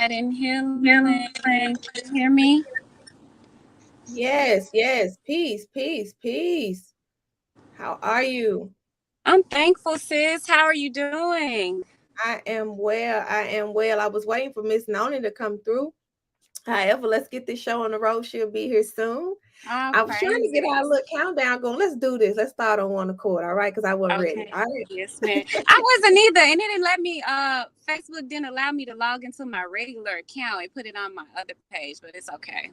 light, and healing. Can you hear me? Yes, yes. Peace, peace, peace. How are you? I'm thankful, sis. How are you doing? I am well. I am well. I was waiting for Miss Noni to come through. However, let's get this show on the road. She'll be here soon. Oh, I was trying to get our praises. little countdown going. Let's do this. Let's start on one accord, all right? Because I wasn't ready. Okay. All right. Yes, ma'am. I wasn't either, and it didn't let me. Facebook didn't allow me to log into my regular account. It put it on my other page, but it's okay.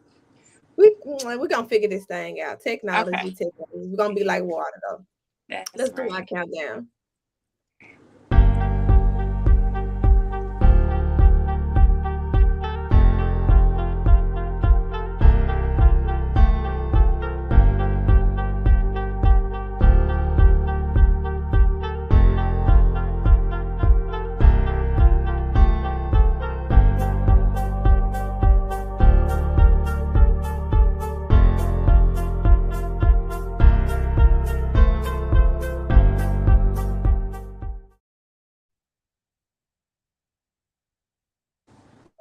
We're gonna figure this thing out. Okay, Technology. We're gonna be like water though. that's Let's do our right. countdown.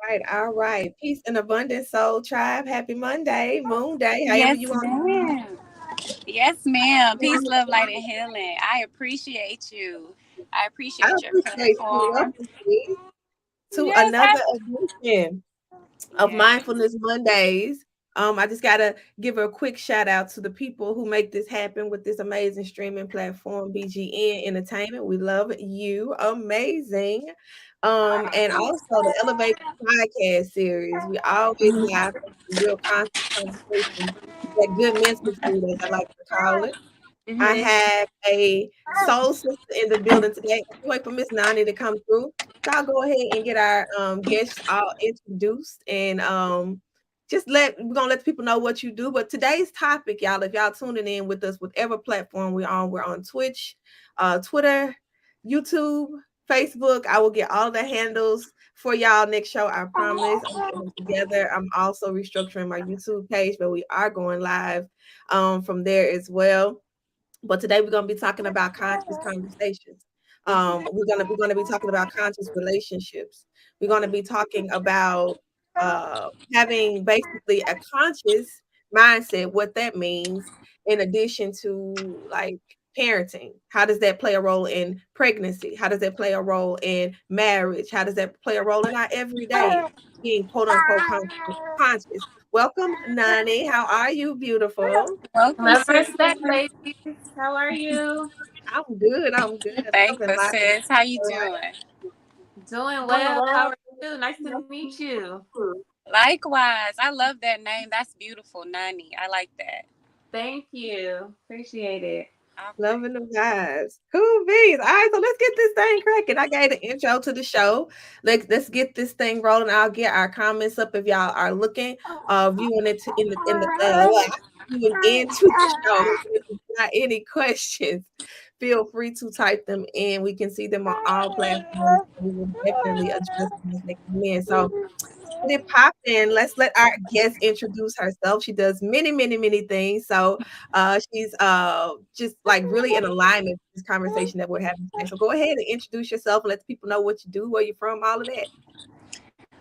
Right, all right. Peace and abundance, soul tribe. Happy Monday, moon day, however Yes, you want ma'am. Yes, ma'am. Peace, love, light, to. and healing. I appreciate you. I I appreciate your appreciate you. platform. Welcome, sis, to Yes, another edition of yes. Mindfulness Mondays. I just gotta give a quick shout out to the people who make this happen with this amazing streaming platform, BGN Entertainment. We love you, amazing. And also the Elevate podcast series. We always have some real constant conversations, that good mental food, as I like to call it. I Mm-hmm. have a soul sister in the building today. I wait for Miss Nani to come through. So I'll go ahead and get our guests all introduced and just we're gonna let the people know what you do. But today's topic, y'all, if y'all tuning in with us, whatever platform we're on Twitch, Twitter, YouTube, Facebook. I will get all the handles for y'all next show. I promise. I'm getting them together. I'm also restructuring my YouTube page, but we are going live from there as well. But today we're going to be talking about conscious conversations. We're gonna be talking about conscious relationships. We're going to be talking about having basically a conscious mindset, what that means, in addition to like parenting. How does that play a role in pregnancy? How does that play a role in marriage? How does that play a role in our everyday being quote unquote conscious? Welcome, Nani. How are you, beautiful? Welcome, Love sis. respect, ladies. How are you? I'm good. I'm good. Love and Thankful, life. sis. How you doing? Doing well. How are you? Nice to meet you. Likewise. I love that name. That's beautiful, Nani. I like that. Thank you. Appreciate it. All right. Loving the vibes. Cool beans. All right, so let's get this thing cracking. I gave the intro to the show. Let's get this thing rolling. I'll get our comments up if y'all are looking, viewing it viewing into the show. If you got any questions, feel free to type them in. We can see them on all platforms. We will definitely address them as they come in. So get it popping. Let's let our guest introduce herself. She does many, many, many things. So she's just like really in alignment with this conversation that we're having today. So go ahead and introduce yourself and let the people know what you do, where you're from, all of that.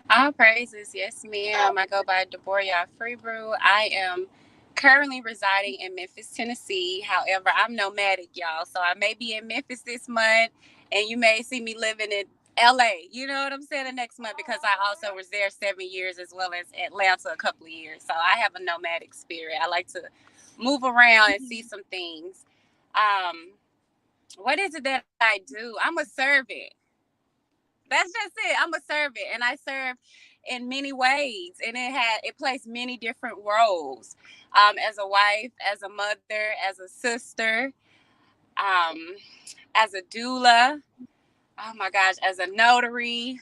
All praises. Yes, ma'am. I go by DeborYah Freebrew. I am currently residing in Memphis, Tennessee. However, I'm nomadic, y'all. So I may be in Memphis this month, and you may see me living in LA. You know what I'm saying? The next month, because I also was there 7 years, as well as Atlanta a couple of years. So I have a nomadic spirit. I like to move around and see some things. Um, what is it that I do? I'm a servant. That's just it. I'm a servant, and I serve in many ways, and it plays many different roles. As a wife, as a mother, as a sister, um, as a doula. Oh my gosh, as a notary.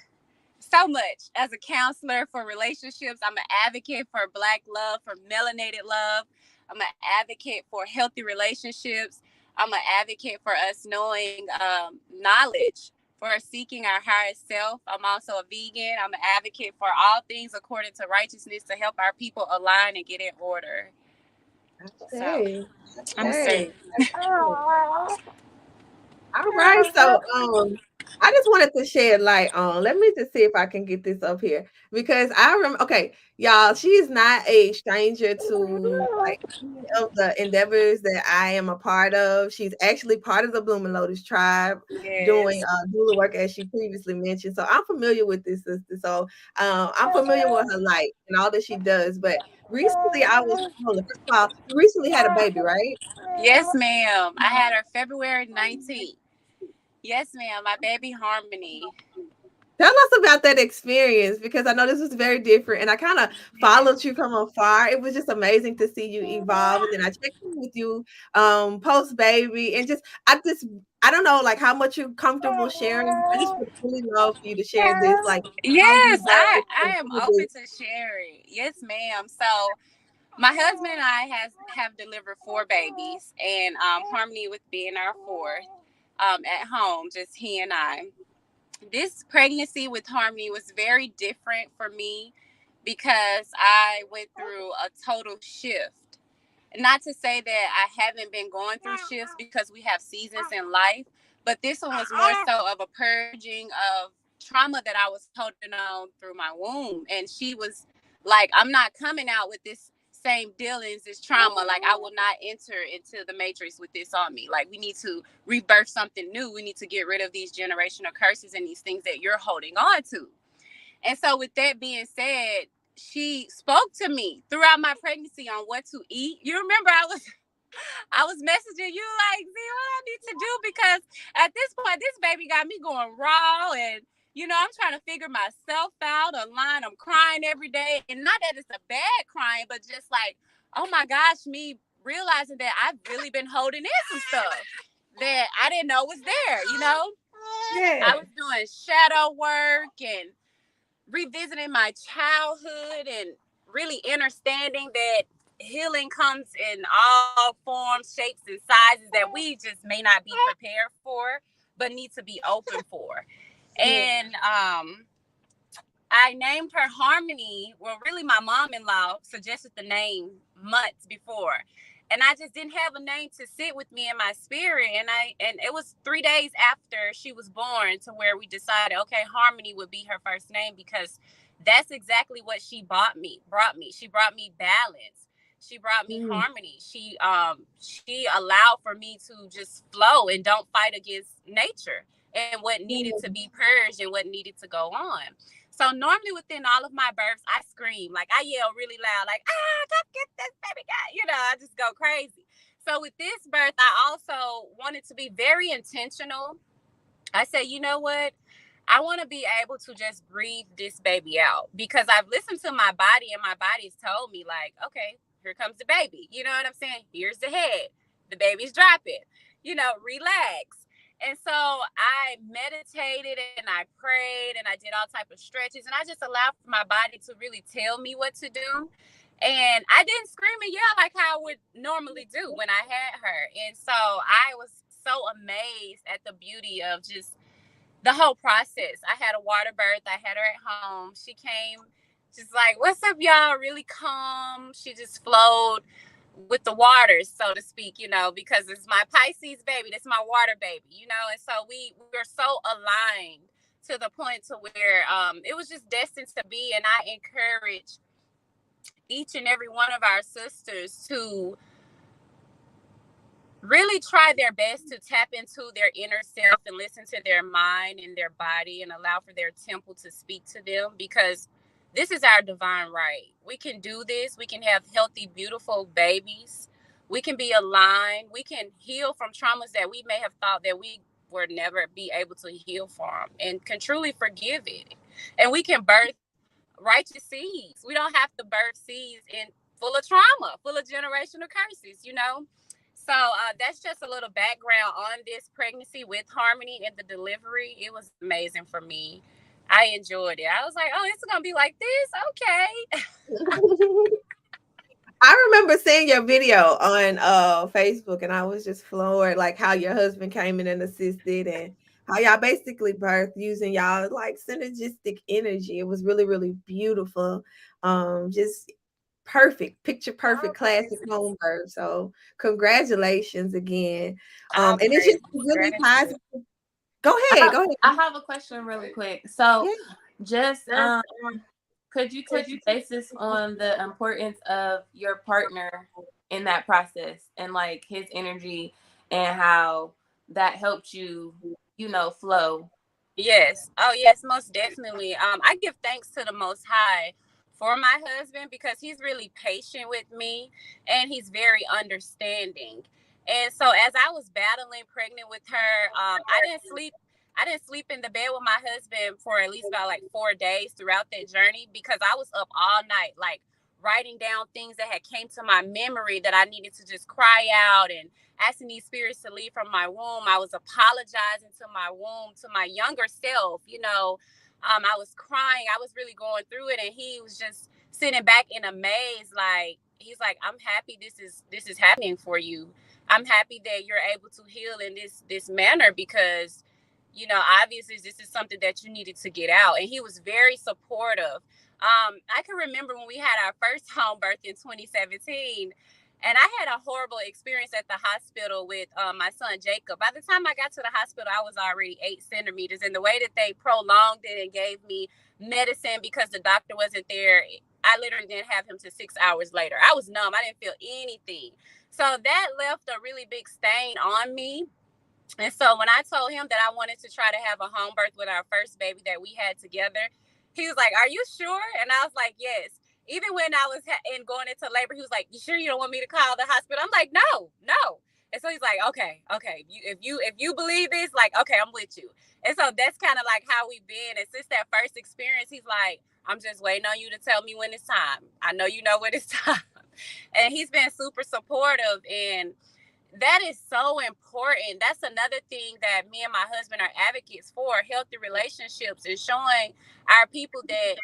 So much. As a counselor for relationships, I'm an advocate for Black love, for melanated love. I'm an advocate for healthy relationships. I'm an advocate for us knowing knowledge, for seeking our highest self. I'm also a vegan. I'm an advocate for all things according to righteousness to help our people align and get in order. So Okay. I'm a servant. Okay. All right. So I just wanted to shed light on. Let me just see if I can get this up here because I remember. Okay, y'all, she is not a stranger to like any of the endeavors that I am a part of. She's actually part of the Blooming Lotus tribe, doing Yes. doula work as she previously mentioned. So I'm familiar with this sister. So I'm familiar with her light and all that she does. But recently, I was first of all, you recently had a baby, right? Yes, ma'am. I had her February 19th. Yes, ma'am. My baby Harmony. Tell us about that experience because I know this was very different and I kind of followed you from afar. It was just amazing to see you evolve. And then I checked in with you post baby and I don't know like how much you're comfortable sharing. I just would really love for you to share this, like how you Yes, I, birth I and am do open this. to sharing. Yes, ma'am. So my husband and I have delivered four babies, and Harmony with being our fourth at home, just he and I. This pregnancy with Harmony was very different for me because I went through a total shift. Not to say that I haven't been going through shifts because we have seasons in life, but this one was more so of a purging of trauma that I was holding on through my womb. And she was like, I'm not coming out with this same dealings, this trauma. Like, I will not enter into the matrix with this on me. Like, we need to rebirth something new. We need to get rid of these generational curses and these things that you're holding on to. And so, with that being said, she spoke to me throughout my pregnancy on what to eat. You remember I was messaging you like, see what I need to do because at this point, this baby got me going raw and I'm trying to figure myself out online. I'm crying every day. And not that it's a bad crying, but just like, oh my gosh, me realizing that I've really been holding in some stuff that I didn't know was there. I Yeah. was doing shadow work and revisiting my childhood and really understanding that healing comes in all forms, shapes, and sizes that we just may not be prepared for, but need to be open for. Yeah. And I named her Harmony. Well, really, my mom-in-law suggested the name months before, and I just didn't have a name to sit with me in my spirit. And it was 3 days after she was born to where we decided, okay, Harmony would be her first name because that's exactly what she brought me. She brought me balance. She brought me Mm. harmony. She allowed for me to just flow and don't fight against nature and what needed to be purged and what needed to go on. So normally within all of my births, I scream, like I yell really loud, like, come get this baby guy. I just go crazy. So with this birth, I also wanted to be very intentional. I said, you know what? I want to be able to just breathe this baby out because I've listened to my body and my body's told me, like, okay, here comes the baby. You know what I'm saying? Here's the head. The baby's dropping. Relax. And so I meditated and I prayed and I did all type of stretches and I just allowed for my body to really tell me what to do. And I didn't scream and yell like how I would normally do when I had her. And so I was so amazed at the beauty of just the whole process. I had a water birth. I had her at home. She came just like, what's up, y'all? Really calm. She just flowed with the waters, so to speak, because it's my Pisces baby. That's my water baby, And so we were so aligned to the point to where it was just destined to be. And I encourage each and every one of our sisters to really try their best to tap into their inner self and listen to their mind and their body and allow for their temple to speak to them because this is our divine right. We can do this. We can have healthy, beautiful babies. We can be aligned. We can heal from traumas that we may have thought that we would never be able to heal from and can truly forgive it. And we can birth righteous seeds. We don't have to birth seeds in full of trauma, full of generational curses. So that's just a little background on this pregnancy with Harmony and the delivery. It was amazing for me. I enjoyed it. I was like, oh, it's going to be like this? Okay. I remember seeing your video on Facebook and I was just floored, like how your husband came in and assisted and how y'all basically birthed using y'all like synergistic energy. It was really, really beautiful. Just perfect, picture perfect, classic home birth. So congratulations again. All And it's praise just it really ties gratitude. Go ahead. Go ahead. I have a question really quick. So, Yeah. just could you touch basis on the importance of your partner in that process and like his energy and how that helped you, flow? Yes. Oh, yes, most definitely. I give thanks to the Most High for my husband because he's really patient with me and he's very understanding. And so, as I was battling pregnant with her, I didn't sleep. I didn't sleep in the bed with my husband for at least about like 4 days throughout that journey because I was up all night, like writing down things that had came to my memory that I needed to just cry out and asking these spirits to leave from my womb. I was apologizing to my womb, to my younger self, I was crying. I was really going through it. And he was just sitting back in a maze. Like, he's like, I'm happy this is happening for you. I'm happy that you're able to heal in this manner because, obviously this is something that you needed to get out. And he was very supportive. I can remember when we had our first home birth in 2017, and I had a horrible experience at the hospital with my son, Jacob. By the time I got to the hospital, I was already 8 centimeters. And the way that they prolonged it and gave me medicine because the doctor wasn't there, I literally didn't have him till 6 hours later. I was numb. I didn't feel anything. So that left a really big stain on me. And so when I told him that I wanted to try to have a home birth with our first baby that we had together, he was like, "Are you sure?" And I was like, "Yes." Even when I was going into labor, he was like, "You sure you don't want me to call the hospital?" I'm like, "No, no." And so he's like, "Okay, okay. If you believe this, like, okay, I'm with you." And so that's kind of like how we've been. And since that first experience, he's like, "I'm just waiting on you to tell me when it's time. I know you know when it's time." And he's been super supportive, and that is so important. That's another thing that me and my husband are advocates for, healthy relationships, and showing our people that,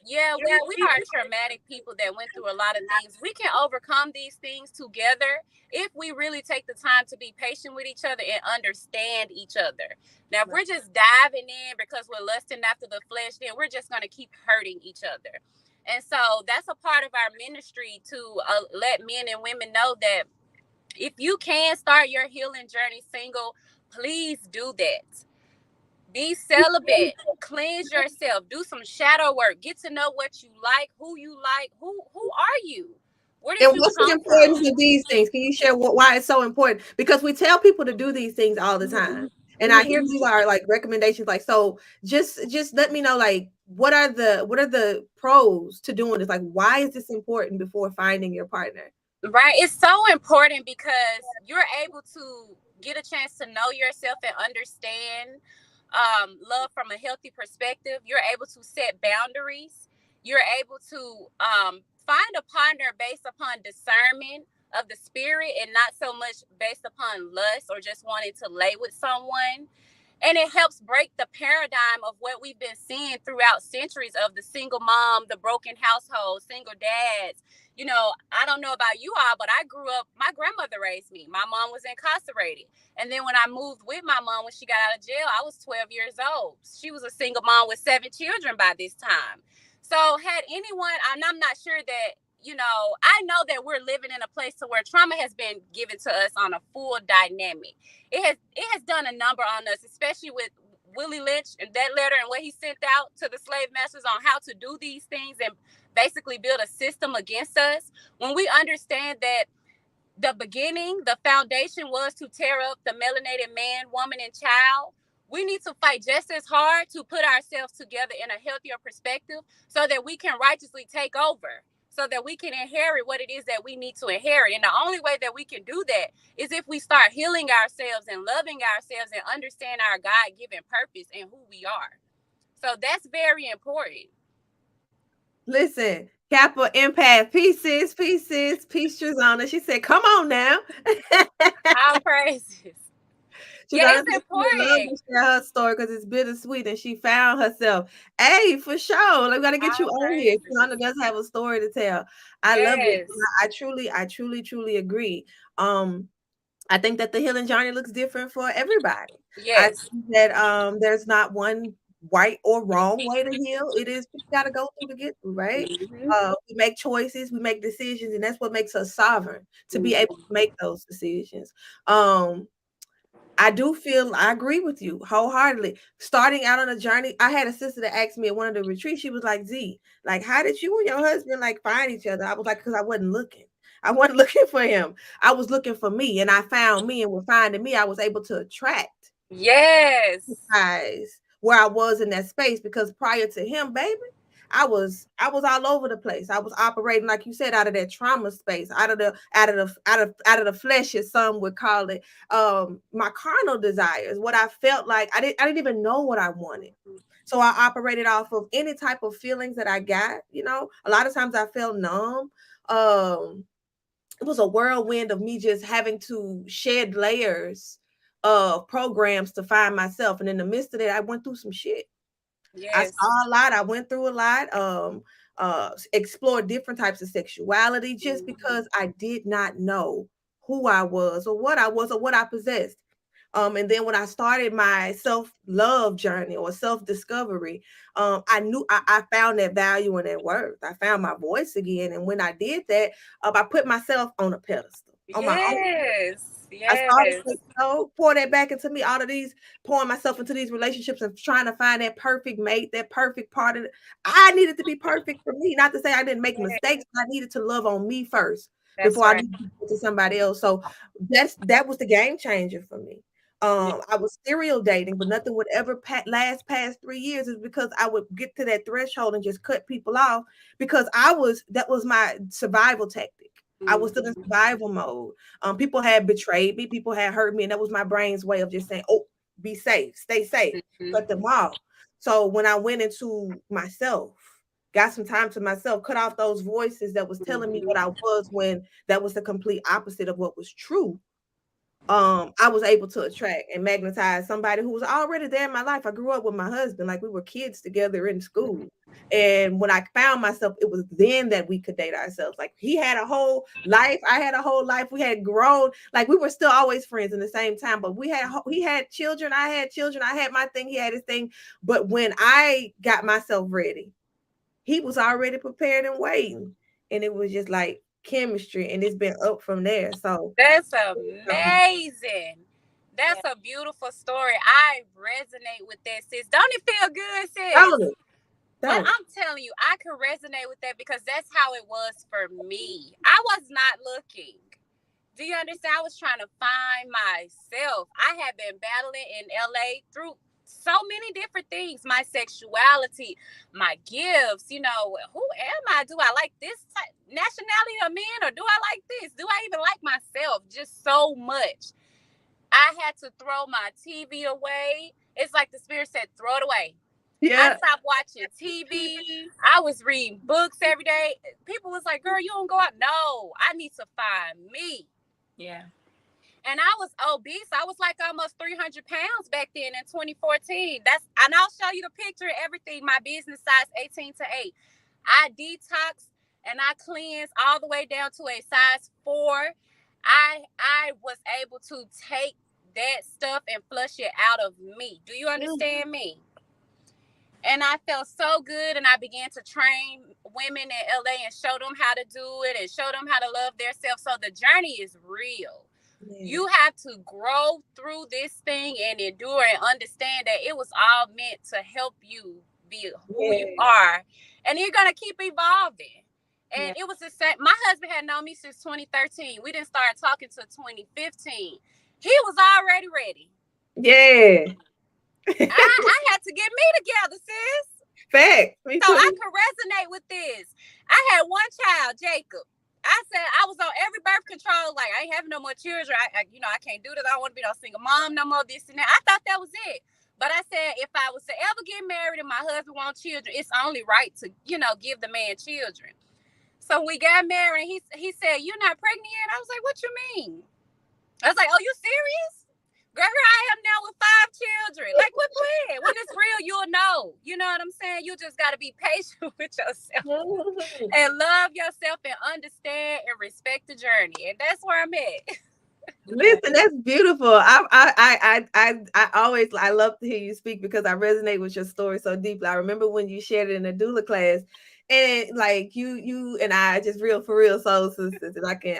yeah, we are traumatic people that went through a lot of things. We can overcome these things together if we really take the time to be patient with each other and understand each other. Now, if we're just diving in because we're lusting after the flesh, then we're just going to keep hurting each other. And so that's a part of our ministry to let men and women know that if you can start your healing journey single, please do that. Be celibate, cleanse yourself, do some shadow work, get to know what you like, who are you? Where did And you what's the come importance from? of these things? Can you share why it's so important? Because we tell people to do these things all the time. And I hear these are like recommendations. Like, so just let me know, like, what are the pros to doing this? Like, why is this important before finding your partner? Right. It's so important because you're able to get a chance to know yourself and understand love from a healthy perspective. You're able to set boundaries. You're able to find a partner based upon discernment of the spirit and not so much based upon lust or just wanting to lay with someone. And it helps break the paradigm of what we've been seeing throughout centuries of the single mom, the broken household, single dads. I don't know about you all, but I grew up, my grandmother raised me. My mom was incarcerated. And then when I moved with my mom, when she got out of jail, I was 12 years old. She was a single mom with 7 children by this time. So had anyone, and I'm not sure that, I know that we're living in a place to where trauma has been given to us on a full dynamic. It has done a number on us, especially with Willie Lynch and that letter and what he sent out to the slave masters on how to do these things and basically build a system against us. When we understand that the beginning, the foundation was to tear up the melanated man, woman, and child, we need to fight just as hard to put ourselves together in a healthier perspective so that we can righteously take over, so that we can inherit what it is that we need to inherit. And the only way that we can do that is if we start healing ourselves and loving ourselves and understand our God-given purpose and who we are. So that's very important. Listen, Kappa Empath, pieces, peace, Trezona. She said, "Come on now." All praises. She's Yeah, honestly, it's she would love important. to share her story because it's bittersweet and she found herself. Hey, for sure. Like, we got to get you All on here. Tiana praises. does have a story to tell. I love it. Yes. I truly agree. Um, I think that the healing journey looks different for everybody. I Yes. think that there's not one right or wrong way to heal. It is what you got to go through to get through, right? Mm-hmm. We make choices, we make decisions, and that's what makes us sovereign to be able to make those decisions. Um, I do feel I agree with you wholeheartedly. Starting out on a journey, I had a sister that asked me at one of the retreats. She was like, "Z, like, how did you and your husband like find each other?" I was like, "Because I wasn't looking. I wasn't looking for him. I was looking for me, and I found me. And with finding me, I was able to attract Yes. guys where I was in that space. Because prior to him, baby, I was all over the place. I was operating, like you said, out of that trauma space, out of the flesh, as some would call it. My carnal desires, what I felt like I didn't even know what I wanted. So I operated off of any type of feelings that I got. A lot of times I felt numb. Um, it was a whirlwind of me just having to shed layers of programs to find myself. And in the midst of that, I went through some shit. I Yes. saw a lot. I went through a lot. Explored different types of sexuality just because I did not know who I was or what I possessed. And then when I started my self-love journey or self-discovery, I knew I found that value and that worth. I found my voice again. And when I did that, I put myself on a pedestal, on my own. Yes. I started Yes. to pour that back into me, all of these, pouring myself into these relationships and trying to find that perfect mate, that perfect part of it. I needed to be perfect for me. Not to say I didn't make Yes. mistakes, but I needed to love on me first That's before I right. needed to go to somebody else. So that was the game changer for me. Yeah. I was serial dating, but nothing would ever last past 3 years is because I would get to that threshold and just cut people off because that was my survival tactic. I was still in Mhm. survival mode. People had betrayed me, people had hurt me, and that was my brain's way of just saying, "Oh, be safe, stay safe, Mhm. cut them off." So when I went into myself, got some time to myself, cut off those voices that was telling me what Mhm. I was when that was the complete opposite of what was true. I was able to attract and magnetize somebody who was already there in my life. I grew up with my husband, like we were kids together in school. And when I found myself, it was then that we could date ourselves. Like he had a whole life, I had a whole life. We had grown, like we were still always friends in the same time, but he had children, I had children, I had my thing, he had his thing. But when I got myself ready, he was already prepared and waiting. And it was just like chemistry, and it's been up from there. So That's um, amazing. Yeah. That's a beautiful story. I resonate with that, sis. Don't it feel good, sis? don't it? But Don't it? I'm telling you, I can resonate with that because that's how it was for me. I was not looking. Do you understand? I was trying to find myself. I had been battling in LA through so many different things, my sexuality, my gifts, who am I? Do I like this nationality of men or do I like this? Do I even like myself? Just so much. I had to throw my TV away. It's like the spirit said, throw it away. I Yeah. stopped watching TV. I was reading books every day. People was like, girl, you don't go out. No, I need to find me. Yeah. And I was obese. I was like almost 300 pounds back then in 2014. And I'll show you the picture of everything. My business size 18 to 8. I detoxed and I cleansed all the way down to a size 4. I was able to take that stuff and flush it out of me. Do you understand me? And I felt so good, and I began to train women in LA and show them how to do it and show them how to love themselves. So the journey is real. Yeah. You have to grow through this thing and endure and understand that it was all meant to help you be who you Yeah. are. And you're going to keep evolving. And Yeah. it was the same. My husband had known me since 2013. We didn't start talking till 2015. He was already ready. Yeah. I had to get me together, sis. Fact. Me So I too. could resonate with this. I had one child, Jacob. I said I was on every birth control. Like I ain't having no more children. I can't do this. I don't want to be no single mom no more. This and that. I thought that was it. But I said if I was to ever get married and my husband wants children, it's only right to give the man children. So we got married. And he said, "You're not pregnant yet?" I was like, "What you mean?" I was like, "Oh, you serious?" Girl, here I am now with 5 children. Like, quit playing. When it's real, you'll know. You know what I'm saying? You just got to be patient with yourself and love yourself and understand and respect the journey. And that's where I'm at. Yeah. Listen, that's beautiful. I love to hear you speak because I resonate with your story so deeply. I remember when you shared it in a doula class, and like you and I just real for real soul sisters, and I can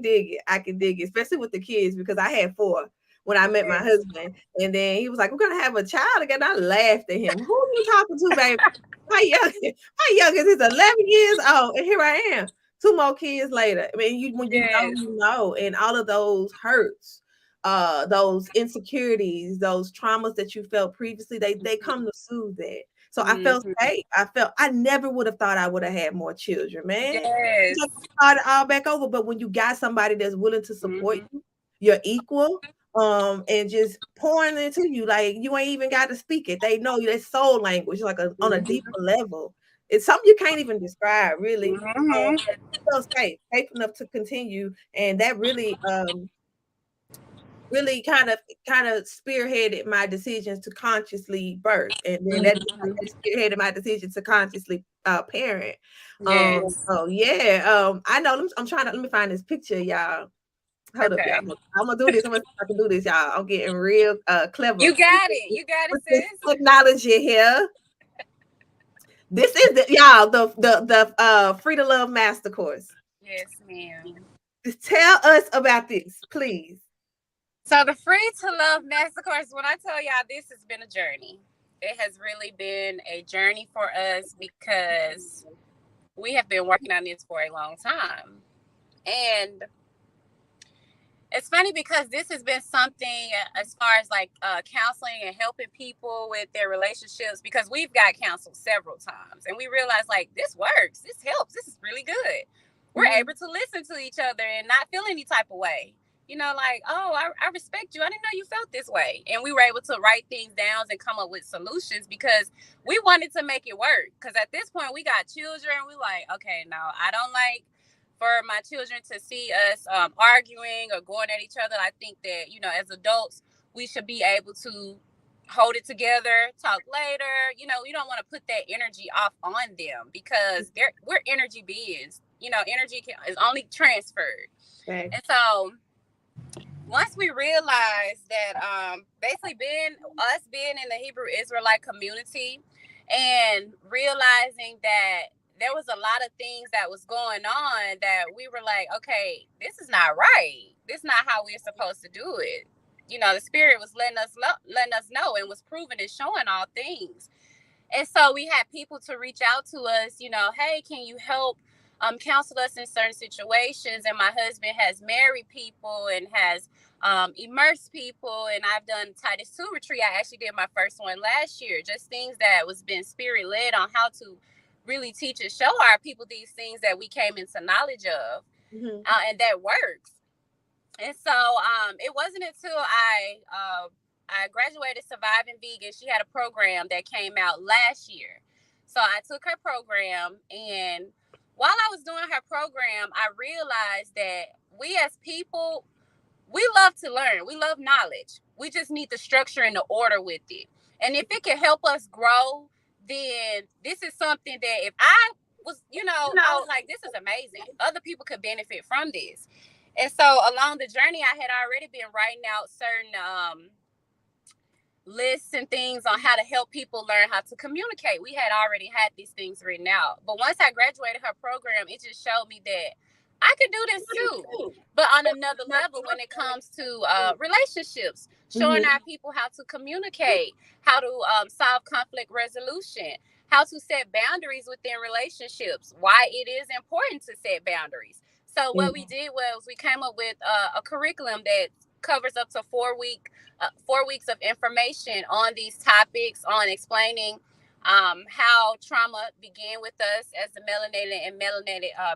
dig it. I can dig it, especially with the kids because I had 4. when I met my husband. And then he was like, "We're gonna have a child again." I laughed at him. Who are you talking to, baby? My youngest is 11 years old, and here I am, 2 more kids later. I mean, when you know, and all of those hurts, those insecurities, those traumas that you felt previously, they come to soothe that. So I felt safe. I never would have thought I would have had more children, man. Yes. Just start it all back over. But when you got somebody that's willing to support you, you're equal, and just pouring into you, like you ain't even got to speak it. They know you. It's soul language, like on a deeper level. It's something you can't even describe, really. So safe enough to continue, and that really really kind of spearheaded my decisions to consciously birth, and then that spearheaded my decision to consciously parent. Yes. So yeah, I know. I'm trying to let me find this picture, y'all. Hold up, y'all. I'm gonna do this. I'm gonna see if I can do this, y'all. I'm getting real clever. You got it. You got it, sis. Technology here. This is the Free to Love Master Course. Yes, ma'am. Tell us about this, please. So the Free to Love Master Course, when I tell y'all, this has been a journey. It has really been a journey for us because we have been working on this for a long time. And it's funny because this has been something as far as like counseling and helping people with their relationships, because we've got counseled several times and we realized like this works, this helps, this is really good. We're able to listen to each other and not feel any type of way. You know, like, oh, I respect you. I didn't know you felt this way. And we were able to write things down and come up with solutions because we wanted to make it work. Because at this point, we got children. We like, okay, no, I don't like for my children to see us arguing or going at each other. I think that, you know, as adults, we should be able to hold it together, talk later. You know, you don't want to put that energy off on them because we're energy beings. You know, energy is only transferred. Okay. And so once we realized that basically being in the Hebrew Israelite community and realizing that there was a lot of things that was going on that we were like, okay, this is not right. This is not how we're supposed to do it. You know, the Spirit was letting us know and was proving and showing all things. And so we had people to reach out to us, you know, hey, can you help counsel us in certain situations? And my husband has married people and has immersed people. And I've done Titus 2 retreat. I actually did my first one last year. Just things that was been Spirit led on how to really teach and show our people these things that we came into knowledge of, and that works. And so it wasn't until I graduated Surviving Vegan. She had a program that came out last year. So I took her program, and while I was doing her program, I realized that we as people, we love to learn. We love knowledge. We just need the structure and the order with it. And if it can help us grow, then this is something that if I was, I was like, this is amazing. Other people could benefit from this. And so along the journey, I had already been writing out certain lists and things on how to help people learn how to communicate. We had already had these things written out. But once I graduated her program, it just showed me that I could do this too, but on another level when it comes to relationships, showing our people how to communicate, how to solve conflict resolution, how to set boundaries within relationships, why it is important to set boundaries. So what we did was we came up with a curriculum that covers up to 4 weeks of information on these topics, on explaining how trauma began with us as a melanated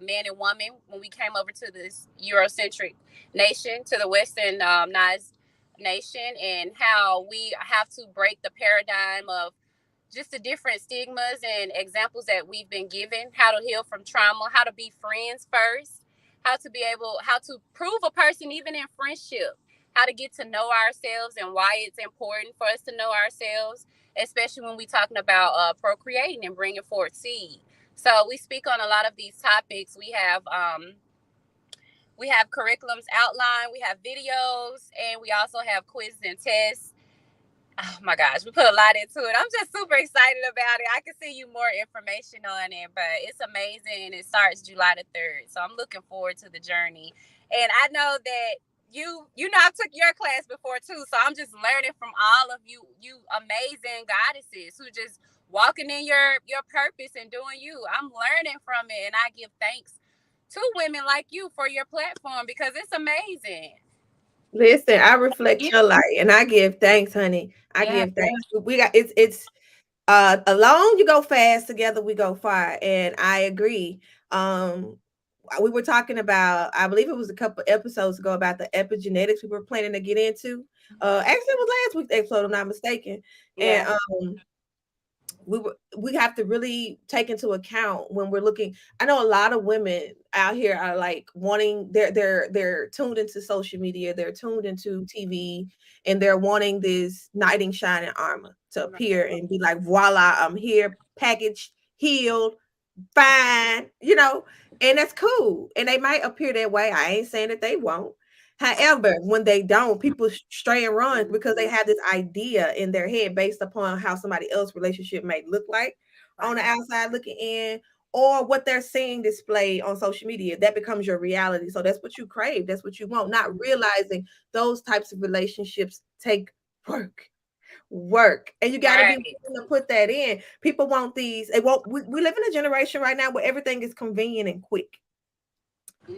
man and woman when we came over to this Eurocentric nation, to the Westernized nation, and how we have to break the paradigm of just the different stigmas and examples that we've been given, how to heal from trauma, how to be friends first, how to prove a person even in friendship, how to get to know ourselves and why it's important for us to know ourselves, especially when we're talking about procreating and bringing forth seed. So we speak on a lot of these topics. We have curriculums outlined, we have videos, and we also have quizzes and tests. Oh my gosh, we put a lot into it. I'm just super excited about it. I can send you more information on it, but it's amazing. It starts July the 3rd. So I'm looking forward to the journey. And I know that I took your class before too, so I'm just learning from all of you amazing goddesses who just walking in your purpose and doing you. I'm learning from it, and I give thanks to women like you for your platform because it's amazing. Listen, I reflect your light and I give thanks, honey. I Yeah. give thanks. We got it's alone you go fast, together we go far. And I agree. We were talking about, I believe it was a couple episodes ago, about the epigenetics we were planning to get into. Actually it was last week's episode, if I'm not mistaken. And Yeah. we have to really take into account when we're looking. I know a lot of women out here are like wanting, they're tuned into social media, they're tuned into TV, and they're wanting this knight in shining armor to appear and be like, voila, I'm here, packaged, healed, fine, and that's cool. And they might appear that way. I ain't saying that they won't. However, when they don't, people stray and run because they have this idea in their head based upon how somebody else's relationship may look like on the outside looking in, or what they're seeing displayed on social media. That becomes your reality. So that's what you crave. That's what you want. Not realizing those types of relationships take work, and you got to be Right. willing to put that in. People want these. They won't. We live in a generation right now where everything is convenient and quick.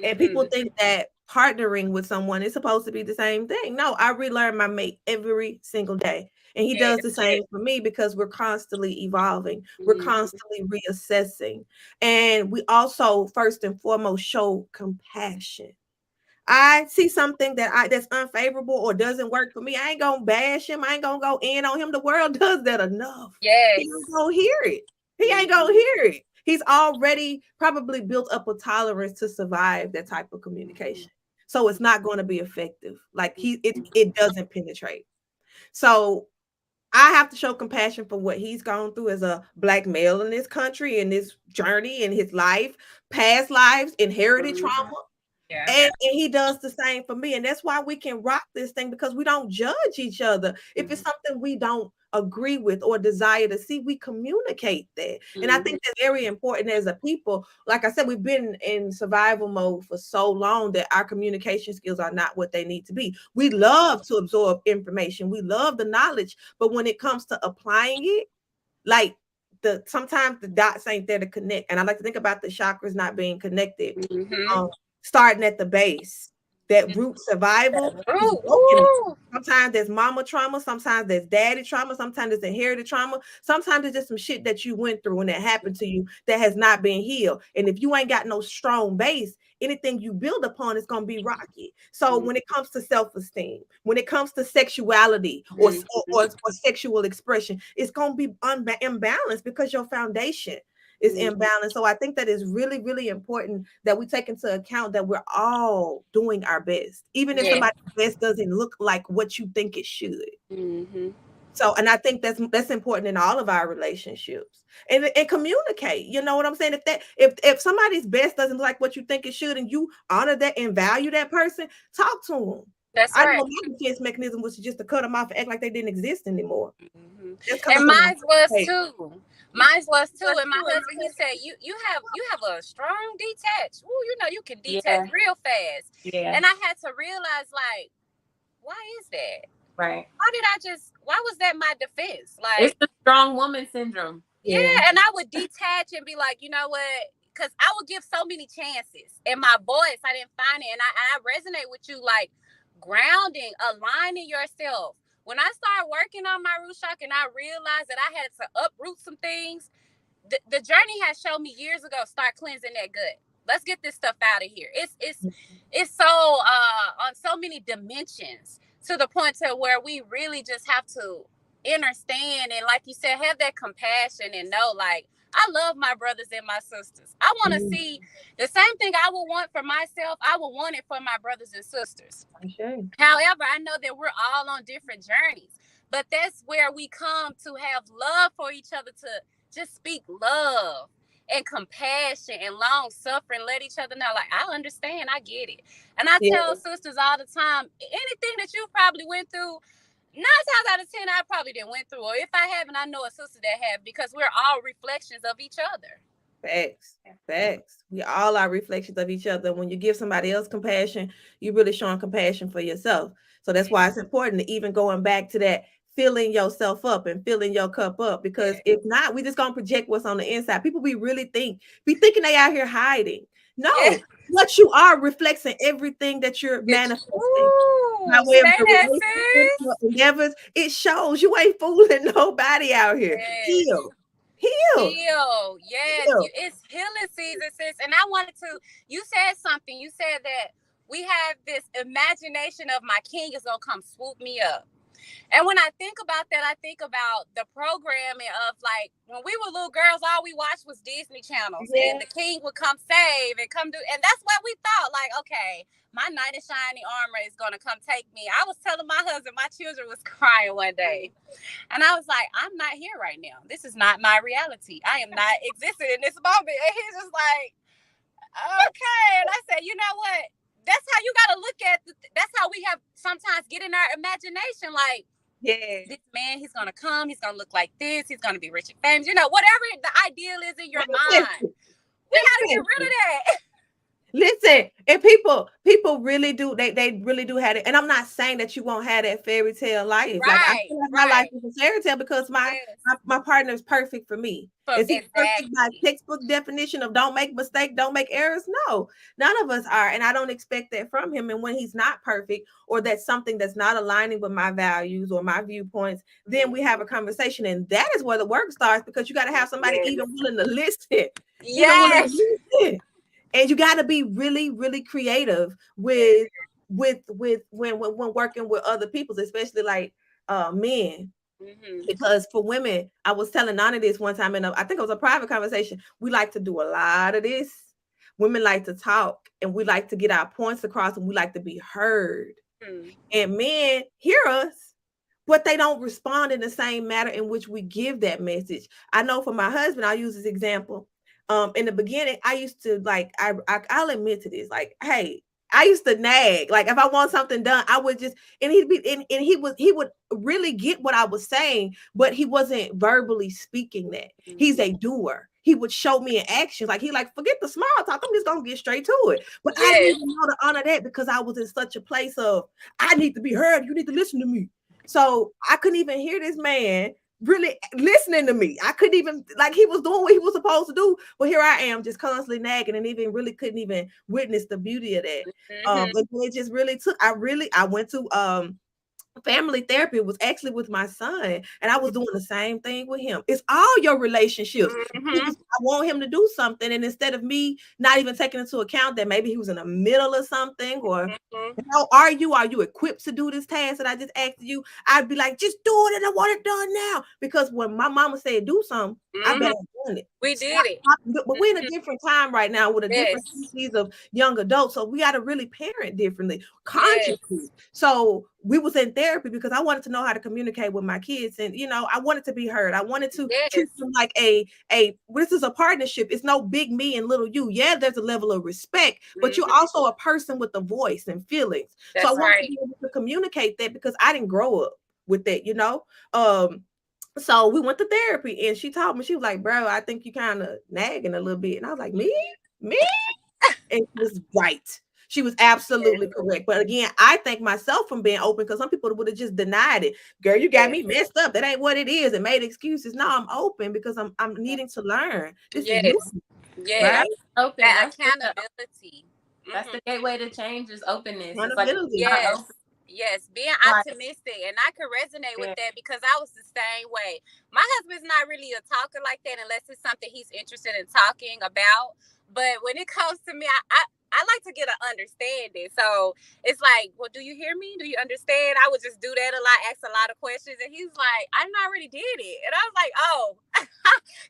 And people Mm-hmm. think that partnering with someone is supposed to be the same thing. No, I relearn my mate every single day. And he does the Yes. same for me because we're constantly evolving. We're Mm-hmm. constantly reassessing. And we also, first and foremost, show compassion. I see something that's unfavorable or doesn't work for me. I ain't gonna bash him. I ain't gonna go in on him. The world does that enough. He ain't Yes. gonna hear it. He ain't gonna Mm-hmm. hear it. He's already probably built up a tolerance to survive that type of communication. So it's not going to be effective. Like it doesn't penetrate. So I have to show compassion for what he's gone through as a black male in this country, in this journey, in his life, past lives, inherited Mm-hmm. trauma. Yeah. And he does the same for me. And that's why we can rock this thing, because we don't judge each other. If it's something we don't agree with or desire to see, we communicate that. And I Mm-hmm. think that's very important as a people. Like I said, we've been in survival mode for so long that our communication skills are not what they need to be. We love to absorb information, we love the knowledge, but when it comes to applying it, like sometimes the dots ain't there to connect. And I like to think about the chakras not being connected, Mm-hmm. um, starting at the base. That root survival is Ooh, broken. ooh. Sometimes there's mama trauma, sometimes there's daddy trauma, sometimes there's inherited trauma, sometimes it's just some shit that you went through and that happened to you that has not been healed. And if you ain't got no strong base, anything you build upon is going to be rocky. So when it comes to self-esteem, when it comes to sexuality or sexual expression, it's going to be imbalanced because your foundation is imbalanced. So I think that is really, really important that we take into account that we're all doing our best, even if Yeah. somebody's best doesn't look like what you think it should. Mm-hmm. So, and I think that's important in all of our relationships, and communicate. You know what I'm saying? If somebody's best doesn't look like what you think it should, and you honor that and value that person, talk to them. That's I know right. my defense mechanism was just to cut them off and act like they didn't exist anymore. Mm-hmm. That's coming And from a mine was place. too. Mine was too. And my husband, he said, you have a strong detach. Ooh, you can detach Yeah. real fast. Yeah. And I had to realize, like, why is that? Right. Why was that my defense? It's Like, the strong woman syndrome. Yeah. yeah, and I would detach and be like, you know what? Because I would give so many chances. And my voice, I didn't find it. And I resonate with you, like grounding, aligning yourself. When I started working on my root chakra and I realized that I had to uproot some things, the journey has shown me years ago, start cleansing that gut. Let's get this stuff out of here. It's so on so many dimensions, to the point to where we really just have to understand, and like you said, have that compassion and know, like, I love my brothers and my sisters. I want to Mhm. see the same thing I would want for myself. I would want it for my brothers and sisters. Okay. However, I know that we're all on different journeys, but that's where we come to have love for each other, to just speak love and compassion and long suffering. Let each other know, like, I understand, I get it. And I Yeah. tell sisters all the time, anything that you probably went through, 9 times out of 10, I probably didn't went through, or if I haven't, I know a sister that have, because we're all reflections of each other. Facts. Facts. We all are reflections of each other. When you give somebody else compassion, you're really showing compassion for yourself. So that's why it's important to even going back to that filling yourself up and filling your cup up. Because if not, we just gonna project what's on the inside. People be thinking they out here hiding. Yeah. No, what you are reflects in everything that you're manifesting. By Ooh, way say of your that, relationships, sis. your endeavors, it shows you ain't fooling nobody out here. Yes. Heal. Heal. Heal. Yes. Heal. It's healing season, sis. And I wanted to, you said something. You said that we have this imagination of my king is going to come swoop me up. And when I think about that, I think about the programming of like when we were little girls, all we watched was Disney channels, Yeah. and the king would come save and come do, and that's what we thought. Like, okay, my knight in shining armor is gonna come take me. I was telling my husband, my children was crying one day, and I was like, I'm not here right now. This is not my reality. I am not existing in this moment. And he's just like, okay. And I said, you know what? That's how you gotta look at. That's how we have sometimes get in our imagination, like. Yeah. This man, he's gonna come, he's gonna look like this, he's gonna be rich and famous, whatever the ideal is in your mind. We gotta get rid of that. Listen, and people really do they really do have it. And I'm not saying that you won't have that fairy tale life. Like I feel like my life is a fairy tale because my partner is perfect for me. Is he perfect by textbook definition of don't make mistakes, don't make errors? No, none of us are. And I don't expect that from him. And when he's not perfect or that's something that's not aligning with my values or my viewpoints, then we have a conversation. And that is where the work starts because you got to have somebody even willing to listen. Yes. And you got to be really, really creative with when working with other people, especially like men. Mm-hmm. Because for women, I was telling Nana this one time I think it was a private conversation. We like to do a lot of this. Women like to talk and we like to get our points across and we like to be heard. Mm-hmm. And men hear us, but they don't respond in the same manner in which we give that message. I know for my husband, I'll use this example. In the beginning, I used to like, I'll admit to this, like, hey, I used to nag. Like if I want something done, I would just, and he would really get what I was saying, but he wasn't verbally speaking that. Mm-hmm. He's a doer. He would show me in action. Like forget the small talk. I'm just gonna get straight to it. But I didn't even know to honor that because I was in such a place of I need to be heard. You need to listen to me. So I couldn't even hear this man really listening to me. I couldn't even, like he was doing what he was supposed to do, but here I am just constantly nagging and even really couldn't even witness the beauty of that. Mm-hmm. And it just really took, I went to family therapy. Was actually with my son and I was doing the same thing with him. It's all your relationships. Mm-hmm. I want him to do something and instead of me not even taking into account that maybe he was in the middle of something or how are you equipped to do this task that I just asked you, I'd be like, just do it and I want it done now. Because when my mama said do something, I better have done it. We did it. But we're in a different time right now with a different species of young adults. So we got to really parent differently, consciously. Yes. So we was in therapy because I wanted to know how to communicate with my kids. And, I wanted to be heard. I wanted to treat them like this is a partnership. It's no big me and little you. Yeah, there's a level of respect, but you're also a person with a voice and feelings. That's so I wanted to be able to communicate that because I didn't grow up with that, So we went to therapy and she told me, she was like, bro, I think you kind of nagging a little bit. And I was like, me? And she was right. She was absolutely correct. But again, I thank myself from being open because some people would have just denied it. Girl, you got me messed up. That ain't what it is. And made excuses. No, I'm open because I'm needing to learn. This is new. Right? Open. That accountability. That's the gateway to change is openness. It's like, yes, being optimistic. And I can resonate with that because I was the same way. My husband's not really a talker like that unless it's something he's interested in talking about. But when it comes to me, I like to get an understanding. So it's like, well, do you hear me? Do you understand? I would just do that a lot, ask a lot of questions. And he's like, I already did it. And I was like, oh.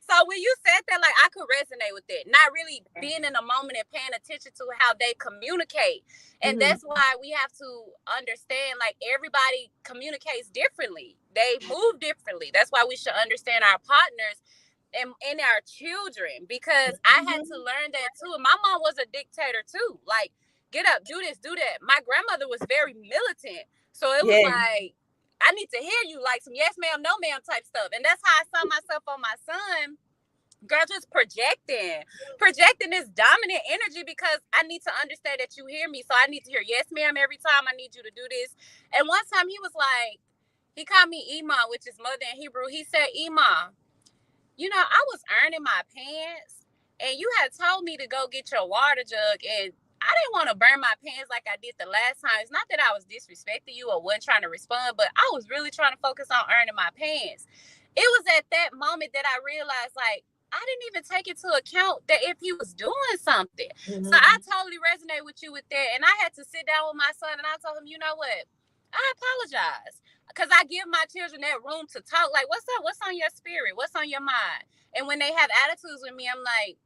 So when you said that, like, I could resonate with it. Not really being in a moment and paying attention to how they communicate. And that's why we have to understand, like, everybody communicates differently. They move differently. That's why we should understand our partners and our children, because I had to learn that too. My mom was a dictator too. Like, get up, do this, do that. My grandmother was very militant. So it was like, I need to hear you, like some yes ma'am, no ma'am type stuff. And that's how I saw myself on my son. girl, just projecting this dominant energy because I need to understand that you hear me. So I need to hear yes, ma'am, every time. I need you to do this. And one time he was like, he called me Imam, which is mother in Hebrew. He said, Imam, you know, I was earning my pants and you had told me to go get your water jug, and I didn't want to burn my pants like I did the last time. It's not that I was disrespecting you or wasn't trying to respond, but I was really trying to focus on earning my pants. It was at that moment that I realized, like, I didn't even take into account that if he was doing something. Mm-hmm. So I totally resonate with you with that. And I had to sit down with my son and I told him, you know what? I apologize. Because I give my children that room to talk. Like, what's up? What's on your spirit? What's on your mind? And when they have attitudes with me, I'm like,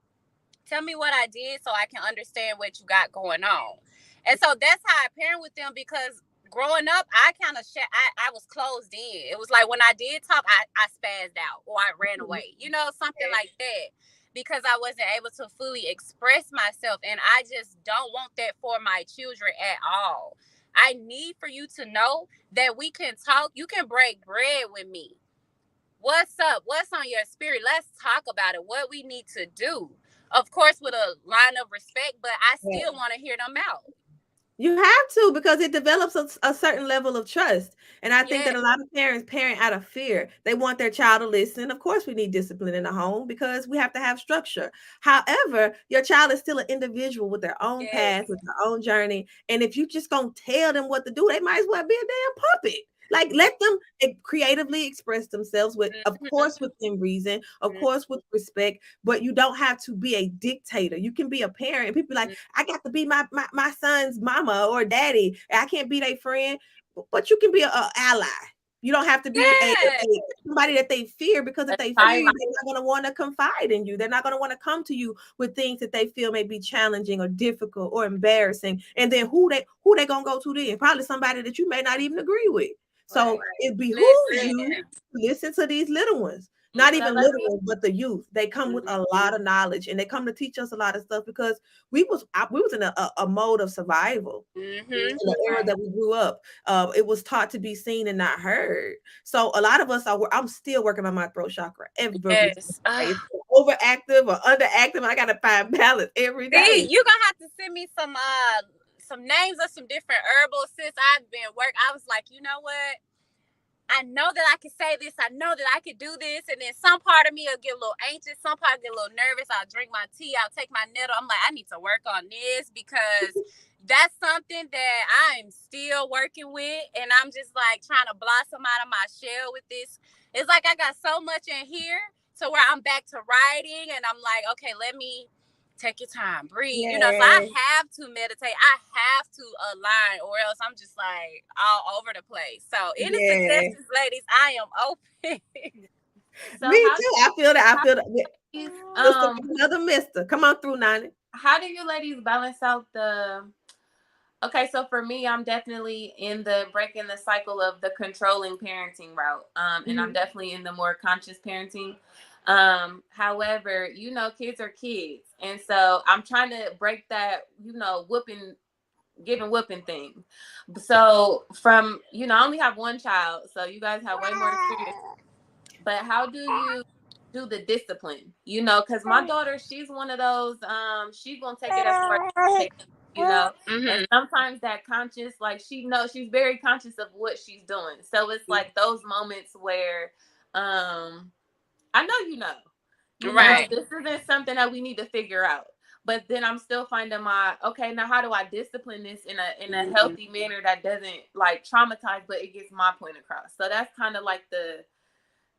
tell me what I did so I can understand what you got going on. And so that's how I parent with them, because growing up, I kind of I was closed in. It was like when I did talk, I spazzed out or I ran away, you know, something like that, because I wasn't able to fully express myself. And I just don't want that for my children at all. I need for you to know that we can talk. You can break bread with me. What's up? What's on your spirit? Let's talk about it. What we need to do. Of course, with a line of respect, but I still want to hear them out. You have to, because it develops a certain level of trust. And I think that a lot of parents parent out of fear. They want their child to listen. Of course, we need discipline in the home because we have to have structure. However, your child is still an individual with their own path, with their own journey. And if you just gonna tell them what to do, they might as well be a damn puppet. Like, let them creatively express themselves with, of course, within reason, of course, with respect, but you don't have to be a dictator. You can be a parent. And people like, I got to be my son's mama or daddy. I can't be their friend, but you can be an ally. You don't have to be somebody that they fear, because if they fear you, they're not going to want to confide in you. They're not going to want to come to you with things that they feel may be challenging or difficult or embarrassing. And then who they going to go to then? Probably somebody that you may not even agree with. So it behooves you to listen to these little ones. Not even little ones, but the youth. They come with a lot of knowledge, and they come to teach us a lot of stuff, because we was in a mode of survival in the era that we grew up. It was taught to be seen and not heard. So a lot of us I'm still working on my throat chakra every day. Overactive or underactive. I gotta find balance every day. See, you're gonna have to send me some names of some different herbals since I've been working. I was like, you know what? I know that I can say this. I know that I can do this. And then some part of me will get a little anxious. Some part will get a little nervous. I'll drink my tea. I'll take my nettle. I'm like, I need to work on this, because that's something that I'm still working with. And I'm just like trying to blossom out of my shell with this. It's like I got so much in here to where I'm back to writing. And I'm like, okay, let me take your time, breathe. You know, so I have to meditate. I have to align, or else I'm just like all over the place. So any suggestions, ladies, I am open. So me too. I feel that. Another mister. Come on through, Nani. How do you ladies balance out the... Okay, so for me, I'm definitely in the breaking the cycle of the controlling parenting route. And I'm definitely in the more conscious parenting. However, you know, kids are kids. And so I'm trying to break that, you know, giving whooping thing. So from, you know, I only have one child, so you guys have way more experience. But how do you do the discipline? You know, because my daughter, she's one of those, she's going to take it as far as take it, you know. And sometimes that conscious, like, she knows, she's very conscious of what she's doing. So it's like those moments where, I know you know, this isn't something that we need to figure out. But then I'm still finding okay, now how do I discipline this in a healthy manner that doesn't like traumatize, but it gets my point across. So that's kind of like the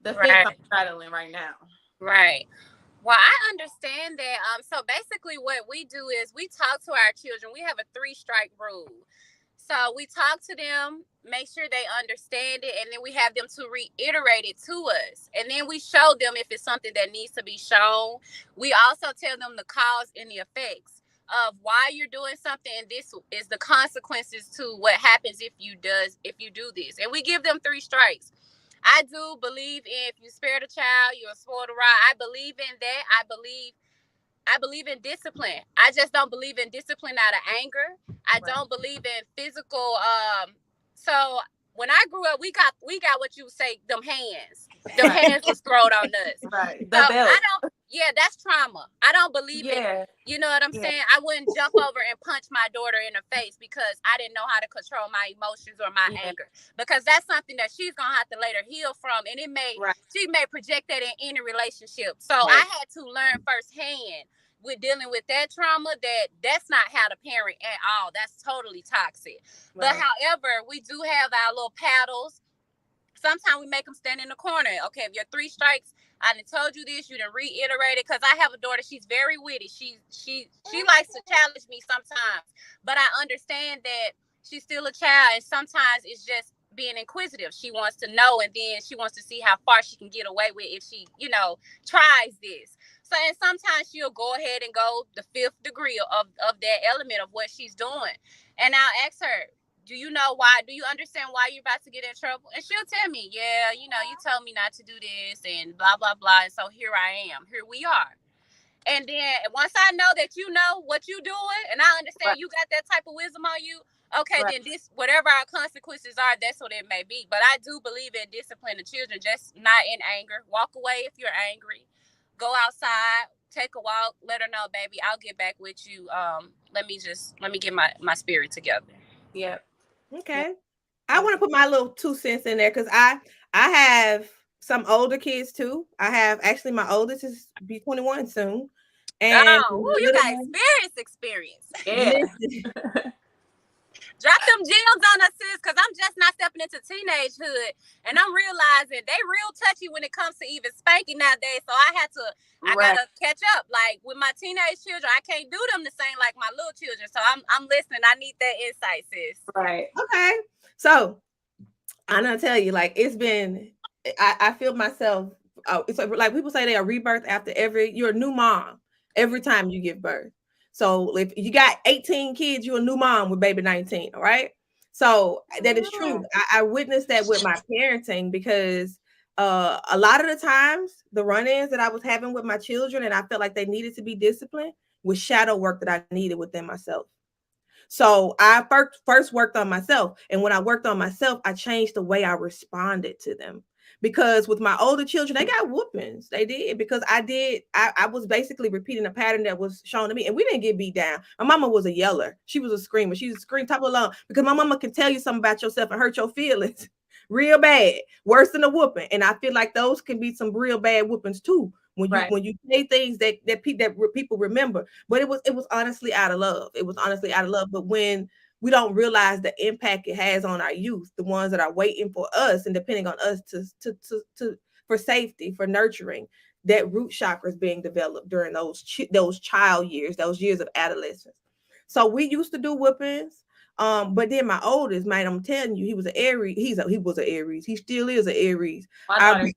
fence I'm straddling right now. Right. Well, I understand that. So basically what we do is we talk to our children. We have a 3-strike rule. So we talk to them, make sure they understand it, and then we have them to reiterate it to us. And then we show them if it's something that needs to be shown. We also tell them the cause and the effects of why you're doing something, and this is the consequences to what happens if you do this. And we give them 3 strikes. I do believe if you spare the child, you'll spoil the rod. I believe in that. I believe in discipline. I just don't believe in discipline out of anger. I don't believe in physical. So when I grew up, we got what you say, them hands. Them hands was thrown on us. Right. So I Yeah, that's trauma. I don't believe in, Yeah. you know what I'm Yeah. saying? I wouldn't jump over and punch my daughter in the face because I didn't know how to control my emotions or my Yeah. anger. Because that's something that she's gonna have to later heal from, and Right. she may project that in any relationship. So Right. I had to learn firsthand with dealing with that trauma that that's not how to parent at all. That's totally toxic. But Right. however, we do have our little paddles. Sometimes we make them stand in the corner. Okay, if you're three strikes, I done told you this, you done reiterated. Because I have a daughter, she's very witty. She likes to challenge me sometimes, but I understand that she's still a child, and sometimes it's just being inquisitive. She wants to know, and then she wants to see how far she can get away with if she, tries this. So, and sometimes she'll go ahead and go the fifth degree of that element of what she's doing. And I'll ask her, do you know why? Do you understand why you're about to get in trouble? And she'll tell me, yeah, you told me not to do this and blah, blah, blah. And so here I am. Here we are. And then once I know that you know what you're doing and I understand Right. you got that type of wisdom on you, okay, Right. then this, whatever our consequences are, that's what it may be. But I do believe in disciplining children, just not in anger. Walk away if you're angry. Go outside, take a walk, let her know, baby, I'll get back with you. Let me get my spirit together. Yep. Okay. I want to put my little 2 cents in there because I have some older kids too. I have actually my oldest is be 21 soon. And Oh, my ooh, you little got one, experience. Yeah. listen, Drop them gems on us, sis, because I'm just not stepping into teenagehood. And I'm realizing they real touchy when it comes to even spanking nowadays. So I Right. gotta catch up. Like with my teenage children, I can't do them the same like my little children. So I'm listening. I need that insight, sis. Right. okay. So I'm gonna tell you, like it's been I feel myself it's like people say they are rebirth after you're a new mom every time you give birth. So if you got 18 kids, you're a new mom with baby 19, all right? So that is true. I witnessed that with my parenting because a lot of the times the run-ins that I was having with my children and I felt like they needed to be disciplined was shadow work that I needed within myself. So I first worked on myself. And when I worked on myself, I changed the way I responded to them. Because with my older children, they got whoopings. They did because I was basically repeating a pattern that was shown to me. And we didn't get beat down. My mama was a yeller. She was a screamer. She was a scream top of the lungs because my mama can tell you something about yourself and hurt your feelings real bad, worse than a whooping. And I feel like those can be some real bad whoopings too. Right. When you say things that people remember, but it was honestly out of love. It was honestly out of love. But when we don't realize the impact it has on our youth, the ones that are waiting for us and depending on us to for safety, for nurturing, that root chakra is being developed during those child years, those years of adolescence. So we used to do whoopings. But then my oldest, man, I'm telling you, he was an Aries. He was an Aries. He still is an Aries. My daughter.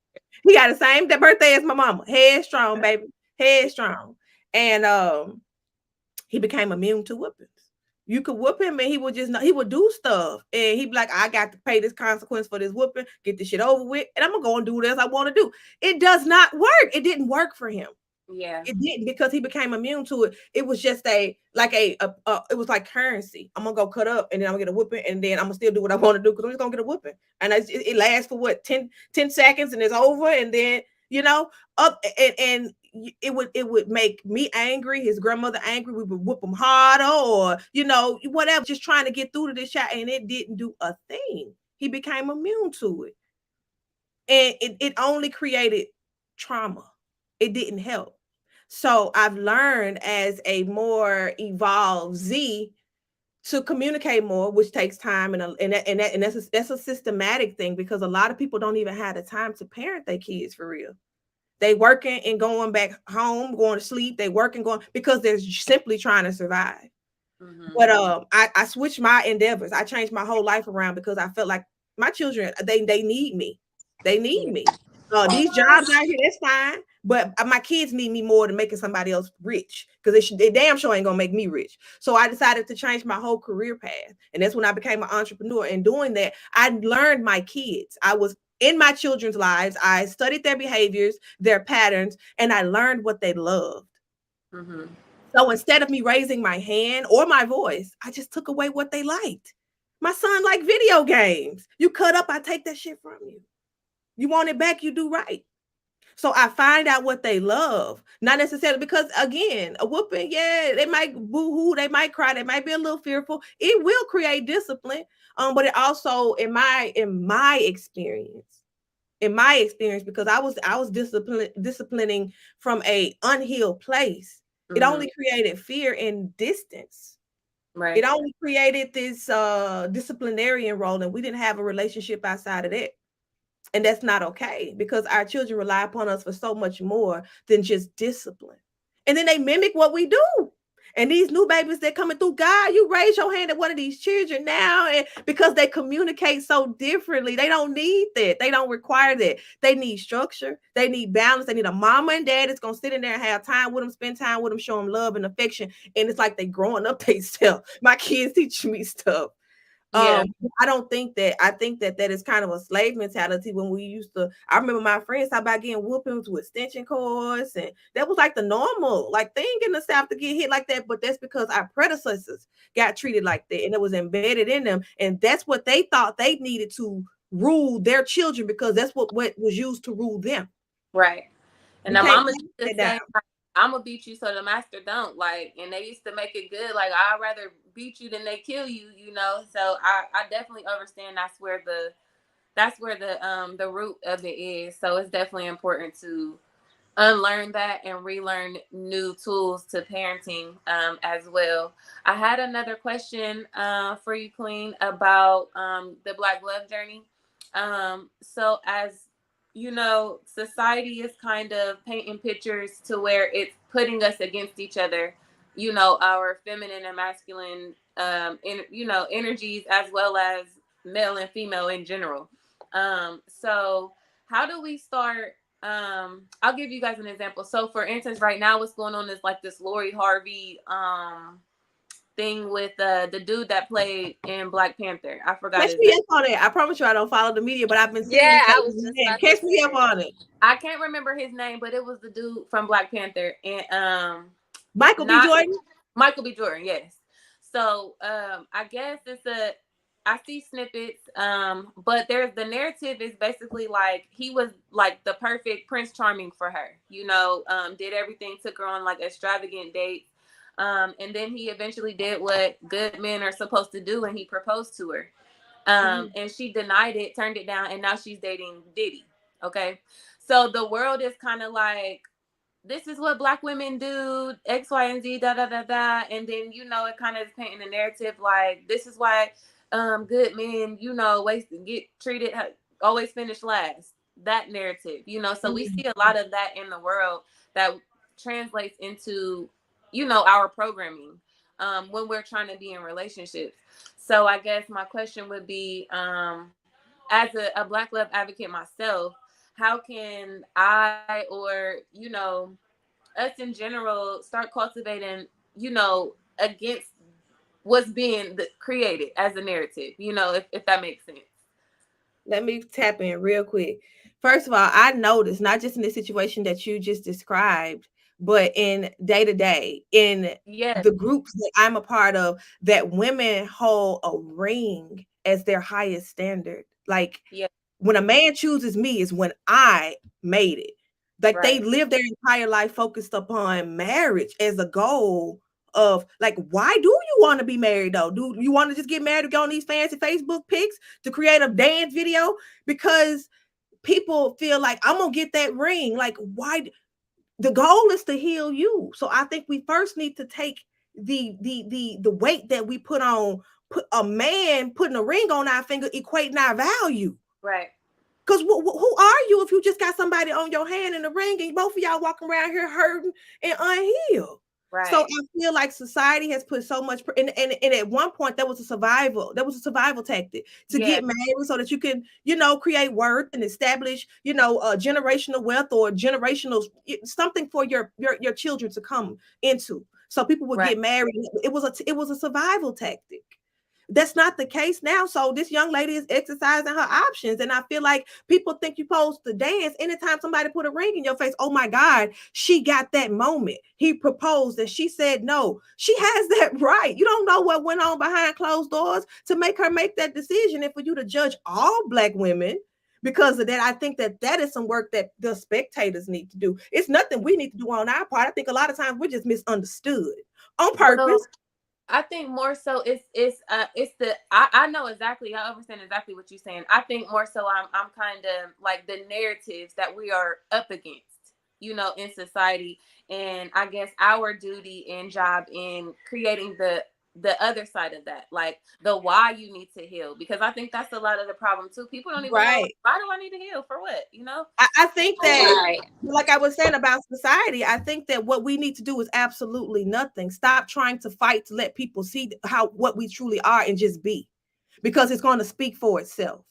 He got the same birthday as my mama. Headstrong, baby. Headstrong. And he became immune to whoopings. You could whoop him and he would just know he would do stuff. And he'd be like, I got to pay this consequence for this whooping, get this shit over with, and I'm gonna go and do what else I want to do. It does not work. It didn't work for him. Yeah. It didn't because he became immune to it. It was just it was like currency. I'm gonna go cut up and then I'm gonna get a whooping and then I'm gonna still do what I want to do because I'm just gonna get a whooping. And it lasts for what 10 seconds and it's over. And then up and it would make me angry, his grandmother angry. We would whoop him harder or whatever, just trying to get through to this child, and it didn't do a thing. He became immune to it, and it only created trauma. It didn't help. So I've learned as a more evolved Z to communicate more, which takes time, and that's a systematic thing because a lot of people don't even have the time to parent their kids for real. They working and going back home, going to sleep. They working, going because they're simply trying to survive. Mm-hmm. But I switched my endeavors. I changed my whole life around because I felt like my children they need me. They need me. These jobs out here, that's fine, but my kids need me more than making somebody else rich because they damn sure ain't gonna make me rich. So I decided to change my whole career path, and that's when I became an entrepreneur. And doing that, I learned my kids. I was in my children's lives. I studied their behaviors, their patterns, and I learned what they loved. Mm-hmm. So instead of me raising my hand or my voice, I just took away what they liked. My son liked video games. You cut up, I take that shit from you. You want it back, you do right. So I find out what they love, not necessarily because again, a whooping, yeah, they might boo-hoo, they might cry, they might be a little fearful. It will create discipline. But it also, in my experience, because I was disciplining from a unhealed place. It only created fear and distance. It Right. only created this disciplinarian role, and we didn't have a relationship outside of that. And that's not okay because our children rely upon us for so much more than just discipline. And then they mimic what we do. And these new babies that coming through, God, you raise your hand at one of these children now, and because they communicate so differently, they don't need that. They don't require that. They need structure. They need balance. They need a mama and dad that's gonna sit in there and have time with them, spend time with them, show them love and affection. And it's like they growing up themselves. My kids teaching me stuff. Yeah. I don't think that. I think that that is kind of a slave mentality when we used to. I remember my friends talk about getting whoopings with extension cords, and that was like the normal like thing in the South to get hit like that. But that's because our predecessors got treated like that, and it was embedded in them, and that's what they thought they needed to rule their children because that's what was used to rule them. Right. And We the can't mama take used to that say, down. like, I'm gonna beat you so the master don't. Like, and they used to make it good. Like, I'd rather beat you than they kill you, you know. So I definitely understand that's where the root of it is. So it's definitely important to unlearn that and relearn new tools to parenting as well. I had another question for you, Queen, about the Black Love journey. So as you know, society is kind of painting pictures to where it's putting us against each other. You know, our feminine and masculine, energies as well as male and female in general. So how do we start? I'll give you guys an example. So for instance, right now what's going on is like this Lori Harvey thing with the dude that played in Black Panther. I forgot Catch his me name. up on it. I promise you, I don't follow the media, but I've been seeing Yeah, this. I was just about to Catch me up say. on it. I can't remember his name, but it was the dude from Black Panther and Michael B. not Jordan. Michael B. Jordan, yes. So I guess I see snippets, but there's the narrative is basically like he was like the perfect Prince Charming for her, you know, did everything, took her on like extravagant dates. And then he eventually did what good men are supposed to do and he proposed to her. And she denied it, turned it down, and now she's dating Diddy. Okay. So the world is kind of like, this is what Black women do, X, Y, and Z, da da da da. And then, you know, it kind of is painting a narrative like this is why good men, you know, get treated, always finish last. That narrative, you know. So we see a lot of that in the world that translates into, you know, our programming when we're trying to be in relationships. So I guess my question would be, as a Black love advocate myself, how can I, or, you know, us in general start cultivating, you know, against what's being created as a narrative, you know, if that makes sense. Let me tap in real quick. First of all, I noticed not just in the situation that you just described, but in day to day, in Yes. the groups that I'm a part of, that women hold a ring as their highest standard. Like Yeah. when a man chooses me is when I made it. Like they Right. live their entire life focused upon marriage as a goal of like, why do you want to be married though? Do you want to just get married to go on these fancy Facebook pics to create a dance video? Because people feel like I'm gonna get that ring. Like, why? The goal is to heal you. So I think we first need to take the weight that we put a man putting a ring on our finger, equating our value. Right. Because who are you if you just got somebody on your hand in the ring and both of y'all walking around here hurting and unhealed? So Right. I feel like society has put so much, and at one point that was a survival tactic to Yeah. get married so that you can, you know, create worth and establish, you know, generational wealth or generational something for your children to come into. So people would Right. get married. It was a survival tactic. That's not the case now. So this young lady is exercising her options. And I feel like people think you're supposed to dance anytime somebody put a ring in your face. Oh my God, she got that moment. He proposed and she said no. She has that right. You don't know what went on behind closed doors to make her make that decision and for you to judge all Black women Because of that, I think that is some work that the spectators need to do. It's nothing we need to do on our part. I think a lot of times we're just misunderstood on purpose. Well, I think more so it's the I know exactly, I understand exactly what you're saying. I think more so I'm kind of like the narratives that we are up against, you know, in society, and I guess our duty and job in creating the other side of that, like the why you need to heal, because I think that's a lot of the problem too. People don't even know, why do I need to heal, for what, you know? I think that, like I was saying about society, I think that what we need to do is absolutely nothing. Stop trying to fight to let people see what we truly are and just be, because it's going to speak for itself.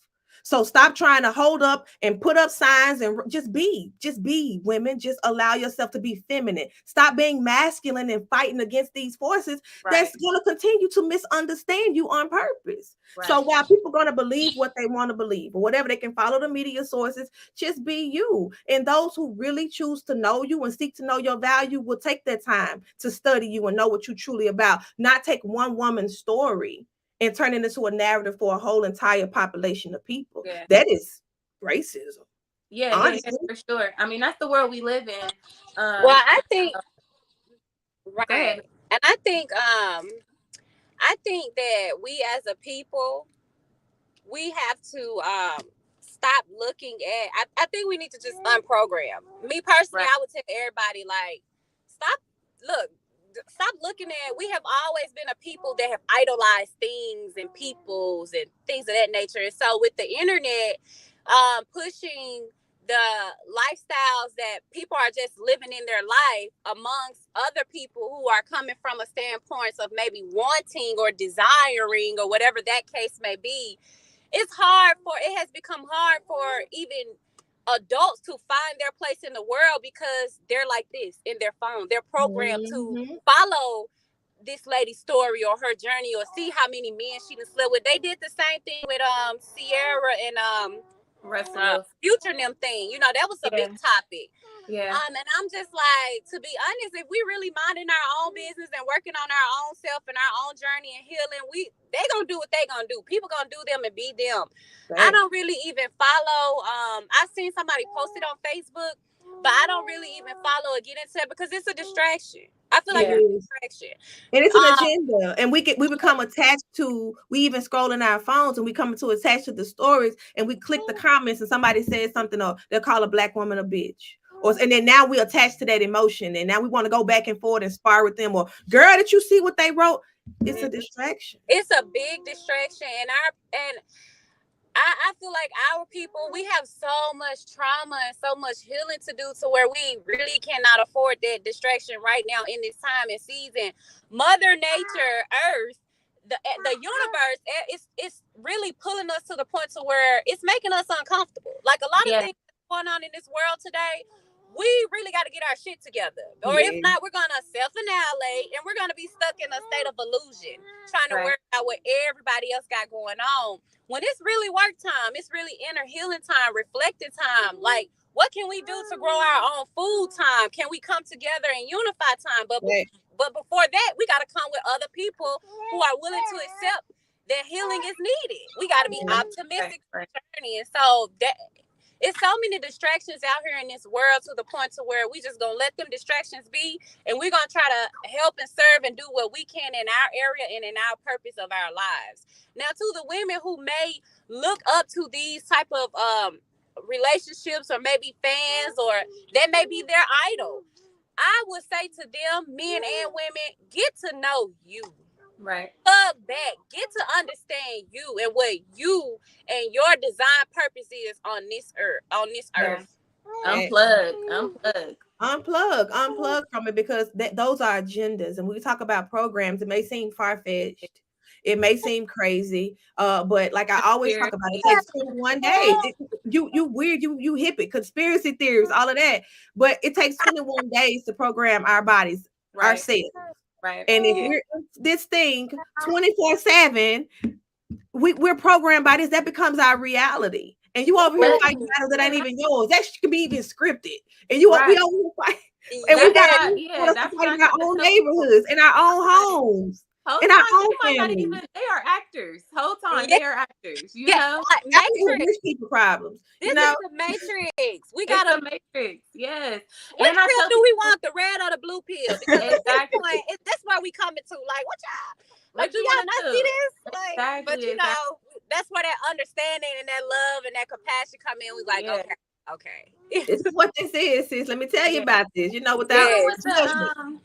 So stop trying to hold up and put up signs and just be women. Just allow yourself to be feminine. Stop being masculine and fighting against these forces that's going to continue to misunderstand you on purpose. So while people are going to believe what they want to believe or whatever, they can follow the media sources, just be you. And those who really choose to know you and seek to know your value will take their time to study you and know what you're truly about, not take one woman's story and turn it into a narrative for a whole entire population of people. That is racism. Yeah, for sure. I mean, that's the world we live in. Well, I think and I think that we as a people, we have to stop looking at, I think we need to just unprogram. Me personally, I would tell everybody, like, stop looking at, we have always been a people that have idolized things and peoples and things of that nature. And so with the internet pushing the lifestyles that people are just living in their life amongst other people who are coming from a standpoint of maybe wanting or desiring or whatever that case may be, it has become hard for even adults to find their place in the world, because they're like this in their phone. They're programmed to follow this lady's story or her journey or see how many men she done slept with. They did the same thing with Sierra and Future and them thing. You know, that was a big topic. And I'm just like, to be honest, if we really minding our own business and working on our own self and our own journey and healing, they gonna do what they gonna do. People gonna do them and be them. I don't really even follow. I've seen somebody post it on Facebook, but I don't really even follow or get into it because it's a distraction. I feel like it's a distraction. And it's an agenda. And we become attached to, we even scroll in our phones and we come to attach to the stories and we click the comments and somebody says something, or they'll call a black woman a bitch. And then now we attach to that emotion, and now we want to go back and forth and spar with them. Or, girl, did you see what they wrote? It's a distraction. It's a big distraction. And I feel like our people, we have so much trauma and so much healing to do, to where we really cannot afford that distraction right now in this time and season. Mother Nature, Earth, the universe, it's really pulling us to the point to where it's making us uncomfortable. Like a lot of things going on in this world today, we really got to get our shit together. Or if not, we're going to self-annihilate and we're going to be stuck in a state of illusion, trying to work out what everybody else got going on. When it's really work time, it's really inner healing time, reflecting time. Like, what can we do to grow our own food time? Can we come together and unify time? But before that, we got to come with other people who are willing to accept that healing is needed. We got to be optimistic for the journey. And so it's so many distractions out here in this world, to the point to where we just gonna let them distractions be, and we're gonna try to help and serve and do what we can in our area and in our purpose of our lives. Now, to the women who may look up to these type of relationships, or maybe fans, or that may be their idol, I would say to them, men and women, get to know you. Look back, get to understand you and what you and your design purpose is on this earth. Unplug from it, because those are agendas. And when we talk about programs, it may seem far-fetched, it may seem crazy, but like I always talk about, it takes 21 days. You weird, you hippie, conspiracy theories, all of that, but it takes 21 days to program our bodies, ourselves. And if we're this thing 24/7, we're programmed by this. That becomes our reality. And you over here fighting battles that ain't even yours. That could be even scripted. And we over here fight. And we got to fight in our own neighborhoods, in our own homes. Whole in our time own they might not family. even. They are actors. Whole time Yeah. they are actors. You Yeah, know. like That's what Matrix. rich people problems. This You is know, the Matrix. We It's gotta. a matrix. Yes. Which And I pill tell do we people want, the red or the blue pill? Because at this exactly point, that's where we coming to. Like, what do you want y'all to not see do. this? Like, but Exactly. Exactly. that's where that understanding and that love and that compassion come in. We like, Yeah. okay. this is what this is, sis. Let me tell you Yeah. about this. You know, without Even Yes. with judgment. the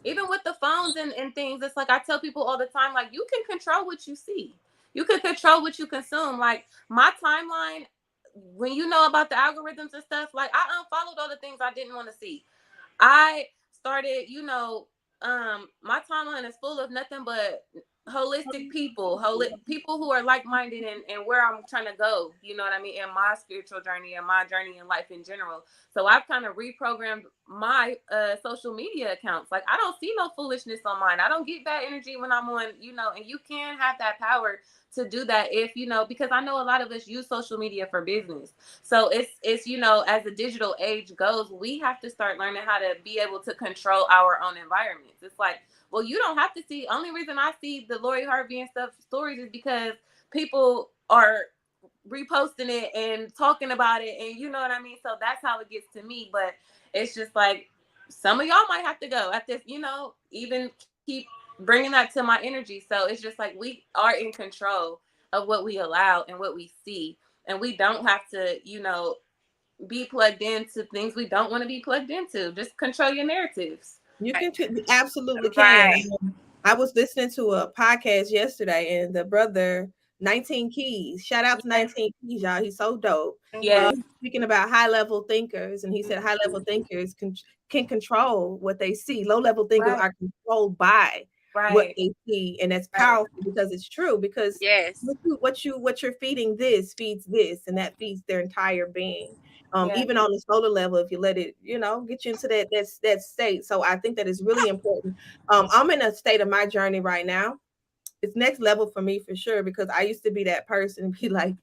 even with the phones and things, it's like I tell people all the time, like you can control what you see. You can control what you consume. Like my timeline, when you know about the algorithms and stuff, like I unfollowed all the things I didn't want to see. I started, my timeline is full of nothing but holistic people, people who are like-minded and where I'm trying to go, you know what I mean, in my spiritual journey and my journey in life in general. So I've kind of reprogrammed my social media accounts. Like I don't see no foolishness on mine. I don't get bad energy when I'm on, and you can have that power to do that if, because I know a lot of us use social media for business. So it's as the digital age goes, we have to start learning how to be able to control our own environments. It's like, well, you don't have to see. Only reason I see the Lori Harvey and stuff stories is because people are reposting it and talking about it, and you know what I mean. So that's how it gets to me. But it's just like some of y'all might have to go at this, even keep bringing that to my energy. So it's just like we are in control of what we allow and what we see, and we don't have to, be plugged into things we don't want to be plugged into. Just control your narratives. You can, you absolutely can. Right. I was listening to a podcast yesterday, and the brother 19 Keys. Shout out to Yes. 19 Keys, y'all. He's so dope. Yes. Speaking about high level thinkers, and he said high level thinkers can control what they see. Low level thinkers Right. are controlled by what Right. they see, and that's Right. powerful because it's true. Because Yes. what you're feeding this feeds this, and that feeds their entire being. Yes. Even on the solar level, if you let it, get you into that state. So I think that is really important. I'm in a state of my journey right now. It's next level for me for sure, because I used to be that person and be like,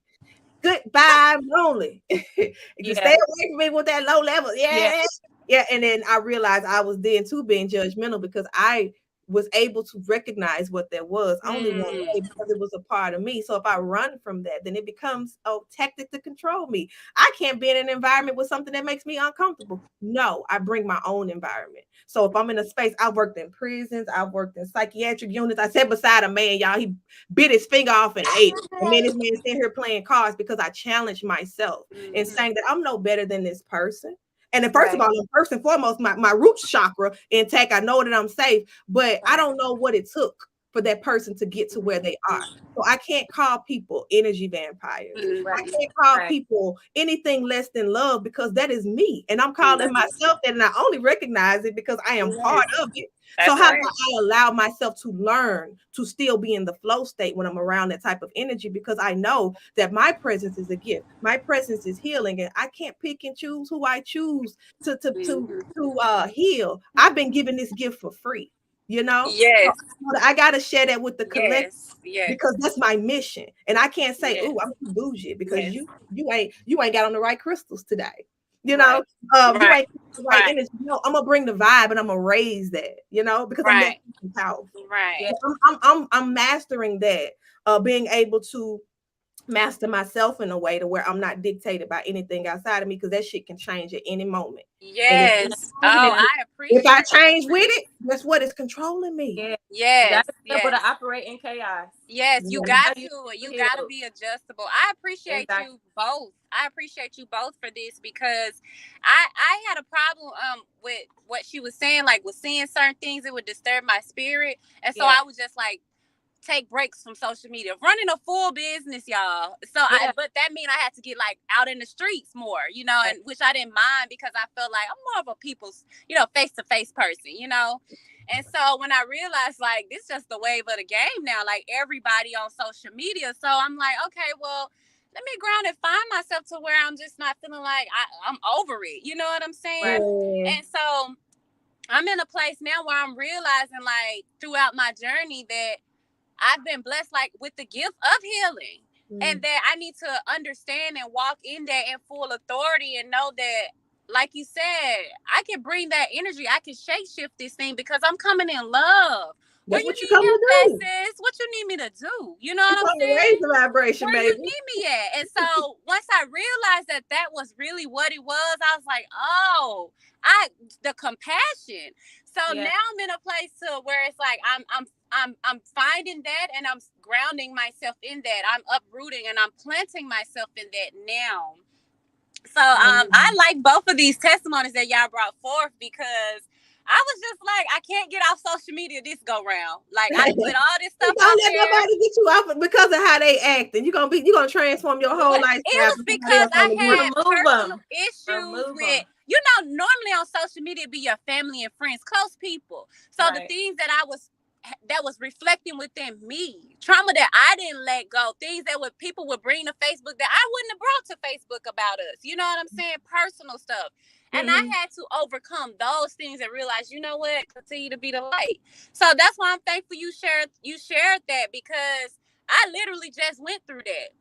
goodbye, I'm lonely. Just stay Yeah. away from me with that low level. Yeah. Yeah. And then I realized I was then too being judgmental because I was able to recognize what there was only one way, because it was a part of me. So if I run from that, then it becomes a tactic to control me. I can't be in an environment with something that makes me uncomfortable. No, I bring my own environment. So if I'm in a space, I've worked in prisons, I've worked in psychiatric units. I sat beside a man, y'all, he bit his finger off and ate. And then this man sitting here playing cards because I challenged myself and saying that I'm no better than this person. And then first of all, first and foremost, my root chakra intact. I know that I'm safe, but I don't know what it took for that person to get to where they are. So I can't call people energy vampires. I can't call people anything less than love, because that is me. And I'm calling myself that, and I only recognize it because I am part of it. So how do I allow myself to learn to still be in the flow state when I'm around that type of energy? Because I know that my presence is a gift. My presence is healing, and I can't pick and choose who I choose to heal. I've been given this gift for free, Yes. So I gotta share that with the collective, Yes. because that's my mission. And I can't say, Yes. "Oh, I'm too bougie," because Yes. you ain't got on the right crystals today. You Right. you ain't the right Right. energy. No, I'm gonna bring the vibe, and I'm gonna raise that, because I'm that Right. powerful. Right. Yeah. So I'm mastering that, being able to master myself in a way to where I'm not dictated by anything outside of me, because that shit can change at any moment. And Yes. Oh, I if I appreciate change with it, guess what? It's controlling me. Yeah. You Yes. gotta be able Yes. to operate in chaos. Yes, you Yeah. got That's how to. You heal. got to be adjustable. I appreciate Exactly. you both. I appreciate you both for this, because I had a problem with what she was saying, like with seeing certain things, it would disturb my spirit. And so Yeah. I would just like take breaks from social media, running a full business, y'all. So but that mean I had to get like out in the streets more, and which I didn't mind, because I felt like I'm more of a people's, face-to-face person, And so when I realized, like, this is just the wave of the game now, like everybody on social media. So I'm like, okay, well, let me ground and find myself to where I'm just not feeling like I'm over it. You know what I'm saying? Yeah. And so I'm in a place now where I'm realizing, like, throughout my journey, that I've been blessed, like, with the gift of healing, and that I need to understand and walk in that in full authority, and know that, like you said, I can bring that energy. I can shape shift this thing, because I'm coming in love Do That's you what you need come to help at, do. sis? What you need me to do? You know You what I'm come to raise saying? the vibration, Where baby. you need me at? And so once I realized that that was really what it was, I was like, oh, the compassion. So now I'm in a place to where it's like I'm finding that, and I'm grounding myself in that. I'm uprooting and I'm planting myself in that now. So I like both of these testimonies that y'all brought forth, because I was just like, I can't get off social media this go round. Like, I put all this stuff Don't out let there. nobody get you off because of how they act, and you're gonna transform your whole life. It was because I had personal issues with, normally on social media be your family and friends, close people. So the things that was reflecting within me, trauma that I didn't let go, things that people would bring to Facebook that I wouldn't have brought to Facebook about us. You know what I'm saying? Personal stuff. And I had to overcome those things and realize, you know what, continue to be the light. So that's why I'm thankful you shared that, because I literally just went through that.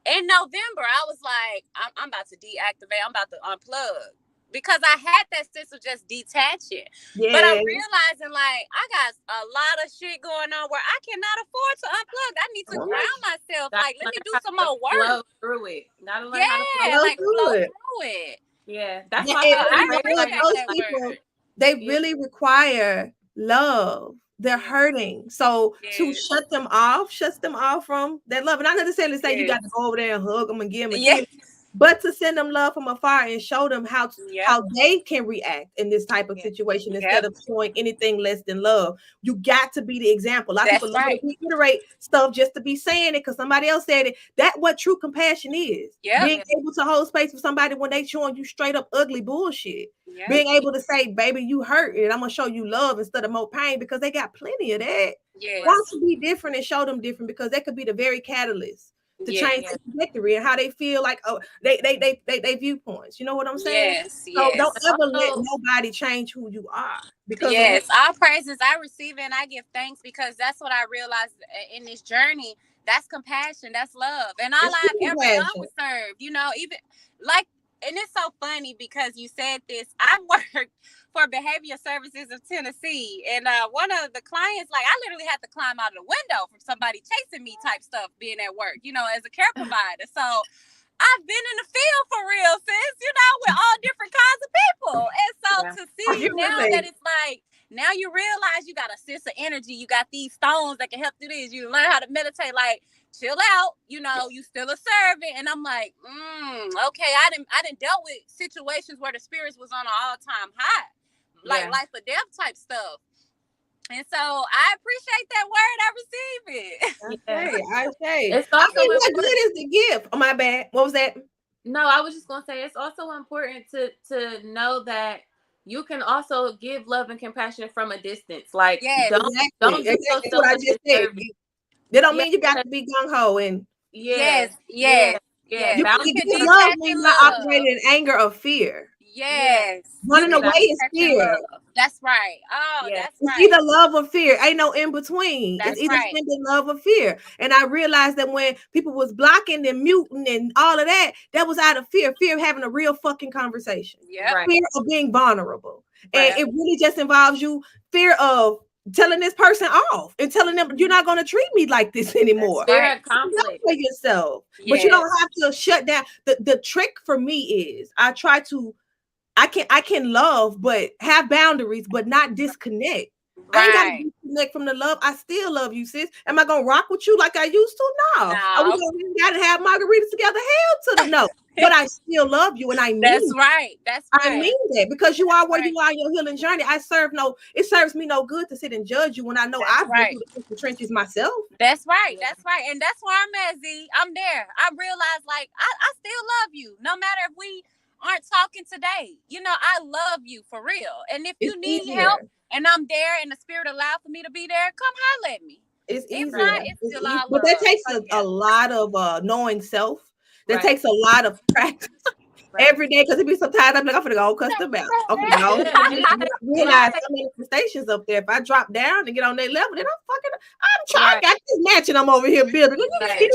In November, I was like, I'm about to deactivate. I'm about to unplug, because I had that sense of just detaching. Yeah. But I'm realizing, like, I got a lot of shit going on where I cannot afford to unplug. I need to ground myself. Like, let me do some more work. Flow through it. Gotta learn how to flow through it. Yeah, that's why I appreciate that people, word. They really require love. They're hurting. So to shut them off from that love. And I not necessarily say you got to go over there and hug them and give them a kiss, but to send them love from afar and show them how they can react in this type of situation instead of showing anything less than love. You got to be the example. A lot of people love to reiterate stuff just to be saying it because somebody else said it. That's what true compassion is. Being able to hold space for somebody when they showing you straight up ugly bullshit. Being able to say, baby, you hurt, and I'm gonna show you love instead of more pain, because they got plenty of that. Why don't you be different and show them different, because that could be the very catalyst to change their trajectory and how they feel, like they viewpoints. You know what I'm saying? So don't ever let nobody change who you are. Because all praises, I receive it and I give thanks, because that's what I realized in this journey. That's compassion, that's love, and all I've ever done was serve. Even like. And it's so funny because you said this. I worked for Behavior Services of Tennessee, and one of the clients, like, I literally had to climb out of the window from somebody chasing me type stuff being at work, as a care provider. So I've been in the field for real, sis, with all different kinds of people. And so to see now that it's like, now you realize you got a sense of energy. You got these stones that can help do this. You learn how to meditate, like, chill out, you still a servant. And I'm like, okay, I didn't dealt with situations where the spirits was on an all-time high, like life or death type stuff. And so I appreciate that word. I receive it. I say. It's also what good is the gift? Oh, my bad. What was that? No, I was just gonna say it's also important to know that you can also give love and compassion from a distance. Like, don't exactly what I just said. That don't mean you got to be gung ho and yes. You can love when you're operating in anger or fear. Running away is fear. That's right. Oh, that's right. It's either love or fear. Ain't no in between. That's it's either love or fear. And I realized that when people was blocking and muting and all of that, that was out of fear of having a real fucking conversation. Fear of being vulnerable. And it really just involves you fear of telling this person off and telling them you're not going to treat me like this anymore. Conflict for yourself, but you don't have to shut down. The trick for me is I can love, but have boundaries, but not disconnect. I ain't got to disconnect from the love. I still love you, sis. Am I gonna rock with you like I used to? No. We gotta have margaritas together. Hell to the no. But I still love you, and I mean that's right. I mean that because you are where you are in your healing journey. It serves me no good to sit and judge you when I know I've been through the trenches myself. That's right. And that's where I'm at, Z. I'm there. I realize, like, I still love you, no matter if we aren't talking today. I love you for real. And if you need help and I'm there and the spirit allowed for me to be there, come holler at me. It's easier. If not, it's still all love. But that takes a lot of knowing self. That takes a lot of practice every day, because it be sometimes I'm like, I'm gonna go cuss them out. Okay, no. Realize some manifestations up there. If I drop down and get on that level, then I'm trying. I got this matching I'm over here building. Nobody's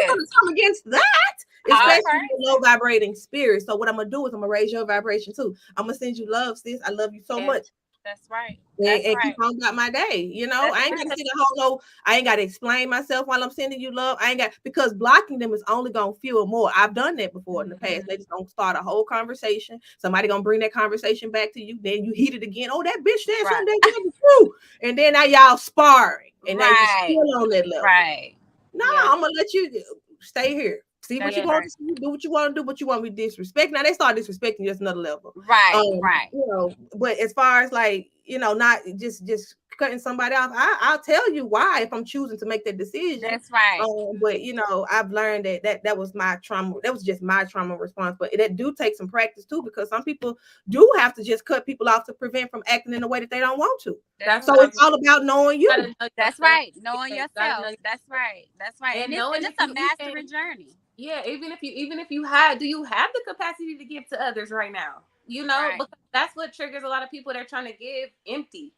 gonna come against that. Especially low vibrating spirits. So what I'm gonna do is I'm gonna raise your vibration too. I'm gonna send you love, sis. I love you so much. That's right. and, That's and keep right. on about my day. You know, That's I ain't got to right. see the whole no. I ain't got to explain myself while I'm sending you love. I ain't got because blocking them is only gonna fuel more. I've done that before in the past. They just gonna start a whole conversation. Somebody gonna bring that conversation back to you. Then you heat it again. Oh, that bitch said Right. something that wasn't true. And then now y'all sparring, and now you Right. still on that level. Right. No, Yeah. I'm gonna let you stay here. See what That's you Yeah. want right. to see, do what you want to do, but you want to be disrespect. Now they start disrespecting just another level. Right. Right. You know, but as far as like, you know, not just cutting somebody off, I'll tell you why if I'm choosing to make that decision. That's right. But you know, I've learned that was my trauma. That was just my trauma response. But that do take some practice too, because some people do have to just cut people off to prevent from acting in a way that they don't want to. That's So what it's all about knowing you gotta you. know That's yourself. right. Knowing Yeah, you gotta yourself. know That's yourself. right. That's right. And And knowing it's if a you mastering even journey. yeah, even if you have do you have the capacity to give to others right now? You know, Right. because that's what triggers a lot of people. They're trying to give empty.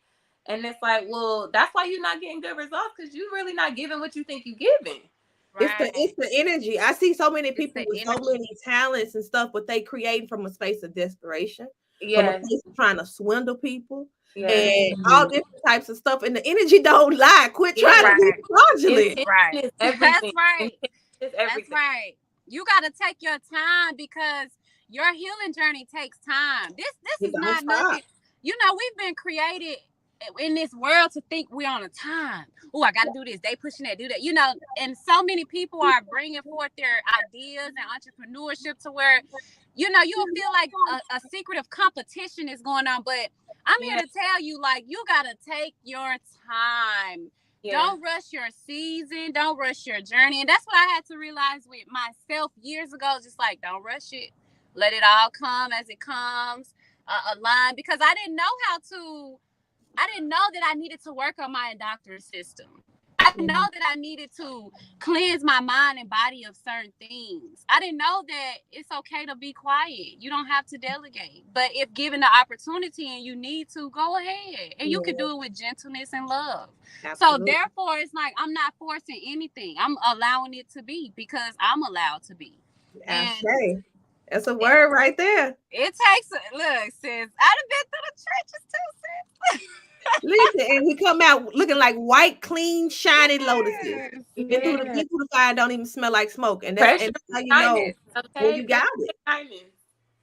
And it's like, well, that's why you're not getting good results because you're really not giving what you think you're giving. It's Right. the energy. I see so many It's people the with so energy. many talents and stuff, but they create from a space of desperation, from a Yes, place of trying to swindle people yes. and all different types of stuff. And the energy don't lie. Quit trying to Yeah. be Right. fraudulent. Intention Right. is That's everything. right. Intention is That's everything. right. You got to take your time because your healing journey takes time. This It is don't not stop. nothing. You know, we've been created in this world to think we're on a time. Oh, I got to do this. They pushing that, do that. You know, and so many people are bringing forth their ideas and entrepreneurship to where, you know, you'll feel like a secretive competition is going on. But I'm Yeah, here to tell you, like, you got to take your time. yeah, Don't rush your season. Don't rush your journey. And that's what I had to realize with myself years ago. Just like, don't rush it. Let it all come as it comes, align. Because I didn't know that I needed to work on my endocrine system. I didn't know that I needed to cleanse my mind and body of certain things. I didn't know that it's okay to be quiet. You don't have to delegate. But if given the opportunity and you need to, go ahead. And you can do it with gentleness and love. So Absolutely. therefore, it's like I'm not forcing anything. I'm allowing it to be because I'm allowed to be. Ashe. And That's a word right there. it takes, look, sis, I've been through the trenches too, sis. Listen, and we come out looking like white, clean, shiny lotuses. Yes. yeah. Been through the fire, don't even smell like smoke. Pressure, And that's how you know kindness. when Okay, you got pressure, it. kindness.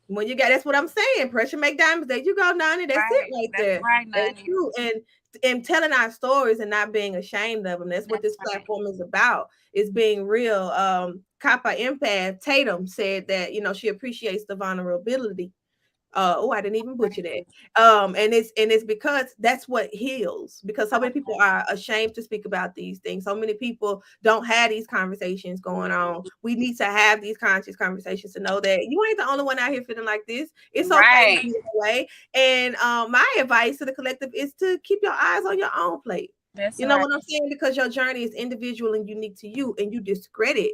When you got that's what I'm saying. Pressure make diamonds. There you go, Nani. That's it Right. right That's there. right, That's Nani. true. And telling our stories and not being ashamed of them. That's what That's this right. platform is about. Is being real. Kappa Empath Tatum said that, you know, she appreciates the vulnerability. I didn't even butcher that. And it's because that's what heals, because so many people are ashamed to speak about these things. So many people don't have these conversations going on. We need to have these conscious conversations to know that you ain't the only one out here feeling like this. It's okay to Right. be away. And my advice to the collective is to keep your eyes on your own plate. That's You know right. what I'm saying? Because your journey is individual and unique to you, and you discredit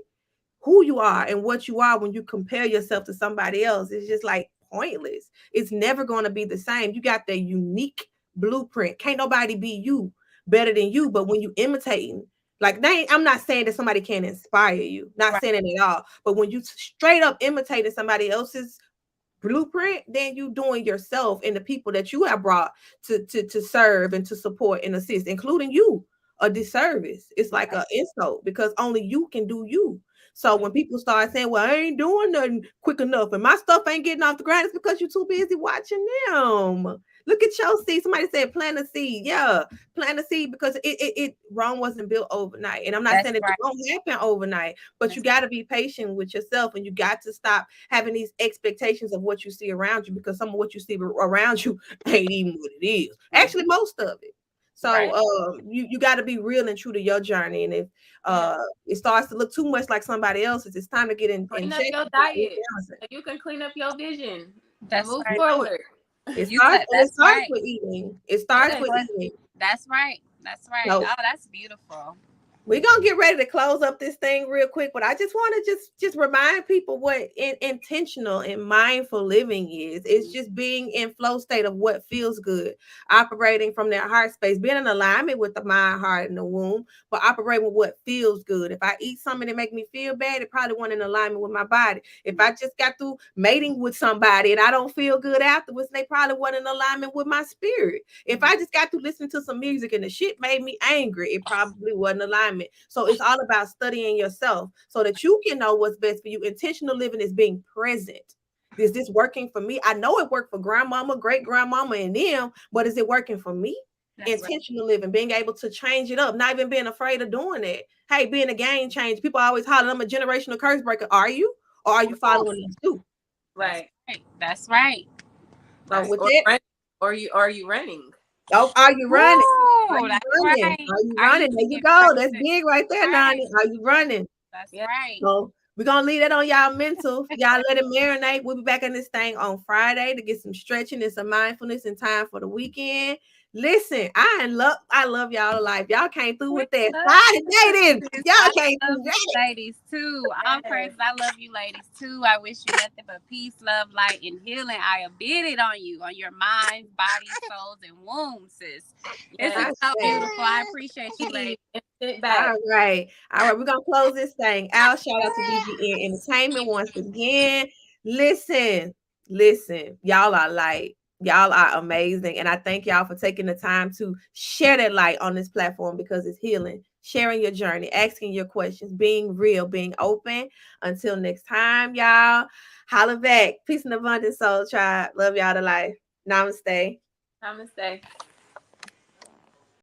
who you are and what you are when you compare yourself to somebody else. It's just like pointless. It's never going to be the same. You got the unique blueprint. Can't nobody be you better than you. But when you imitating, like I'm not saying that somebody can't inspire you, not Right. saying it at all. But when you straight up imitating somebody else's blueprint, then you doing yourself and the people that you have brought to serve and to support and assist, including you, a disservice. It's like an insult because only you can do you. So when people start saying, well, I ain't doing nothing quick enough and my stuff ain't getting off the ground, it's because you're too busy watching them. Look at your seed. Somebody said plant a seed. Yeah, plant a seed because Rome wasn't built overnight. And I'm not That's saying it right. won't happen overnight, but you got to be patient with yourself and you got to stop having these expectations of what you see around you, because some of what you see around you ain't even what it is. Actually, most of it. So Right. you got to be real and true to your journey. And if it starts to look too much like somebody else's, it's time to get in Clean up check. your diet so you can clean up your vision and That's move right. forward. It That's starts right. with eating. It starts Yeah, with eating. That's right. That's right. So Oh, that's beautiful. We're gonna get ready to close up this thing real quick, but I just want to just remind people what intentional and mindful living is. It's just being in flow state of what feels good, operating from that heart space, being in alignment with the mind, heart, and the womb, but operating with what feels good. If I eat something that make me feel bad, it probably wasn't in alignment with my body. If I just got through mating with somebody and I don't feel good afterwards, they probably wasn't in alignment with my spirit. If I just got to listen to some music and the shit made me angry, it probably wasn't alignment. So it's all about studying yourself so that you can know what's best for you. Intentional living is being present. Is this working for me? I know it worked for grandmama, great grandmama, and them, but is it working for me? That's intentional living, being able to change it up, not even being afraid of doing that. Hey, being a game change. People always holler, I'm a generational curse breaker. Are you? Or are you following them too? Right. That's right. So with or that, running, are you running? oh, are you running? Ooh, Are you that's running? right. Are you Are running? you There you being go. That's present? big right there, Right. Nani. Are you running? That's Yeah. right. So we're gonna leave that on y'all mental. Y'all let it marinate. We'll be back in this thing on Friday to get some stretching and some mindfulness and time for the weekend. Listen, I love y'all to life. Y'all came through with that Friday dating. Y'all I came love through you that. ladies too. All praises. I love you ladies too. I wish you nothing but peace, love, light, and healing. I bid it on you, on your minds, bodies, souls, and wombs, sis. This Yeah. is so beautiful. I appreciate you, ladies. Sit back. All right. We're gonna close this thing out. Shout out to BGN Entertainment once again. Listen, y'all are light. Y'all are amazing. And I thank y'all for taking the time to share that light on this platform because it's healing. Sharing your journey, asking your questions, being real, being open. Until next time, y'all. Holla back. Peace and abundance, soul tribe. Love y'all to life. Namaste. Namaste.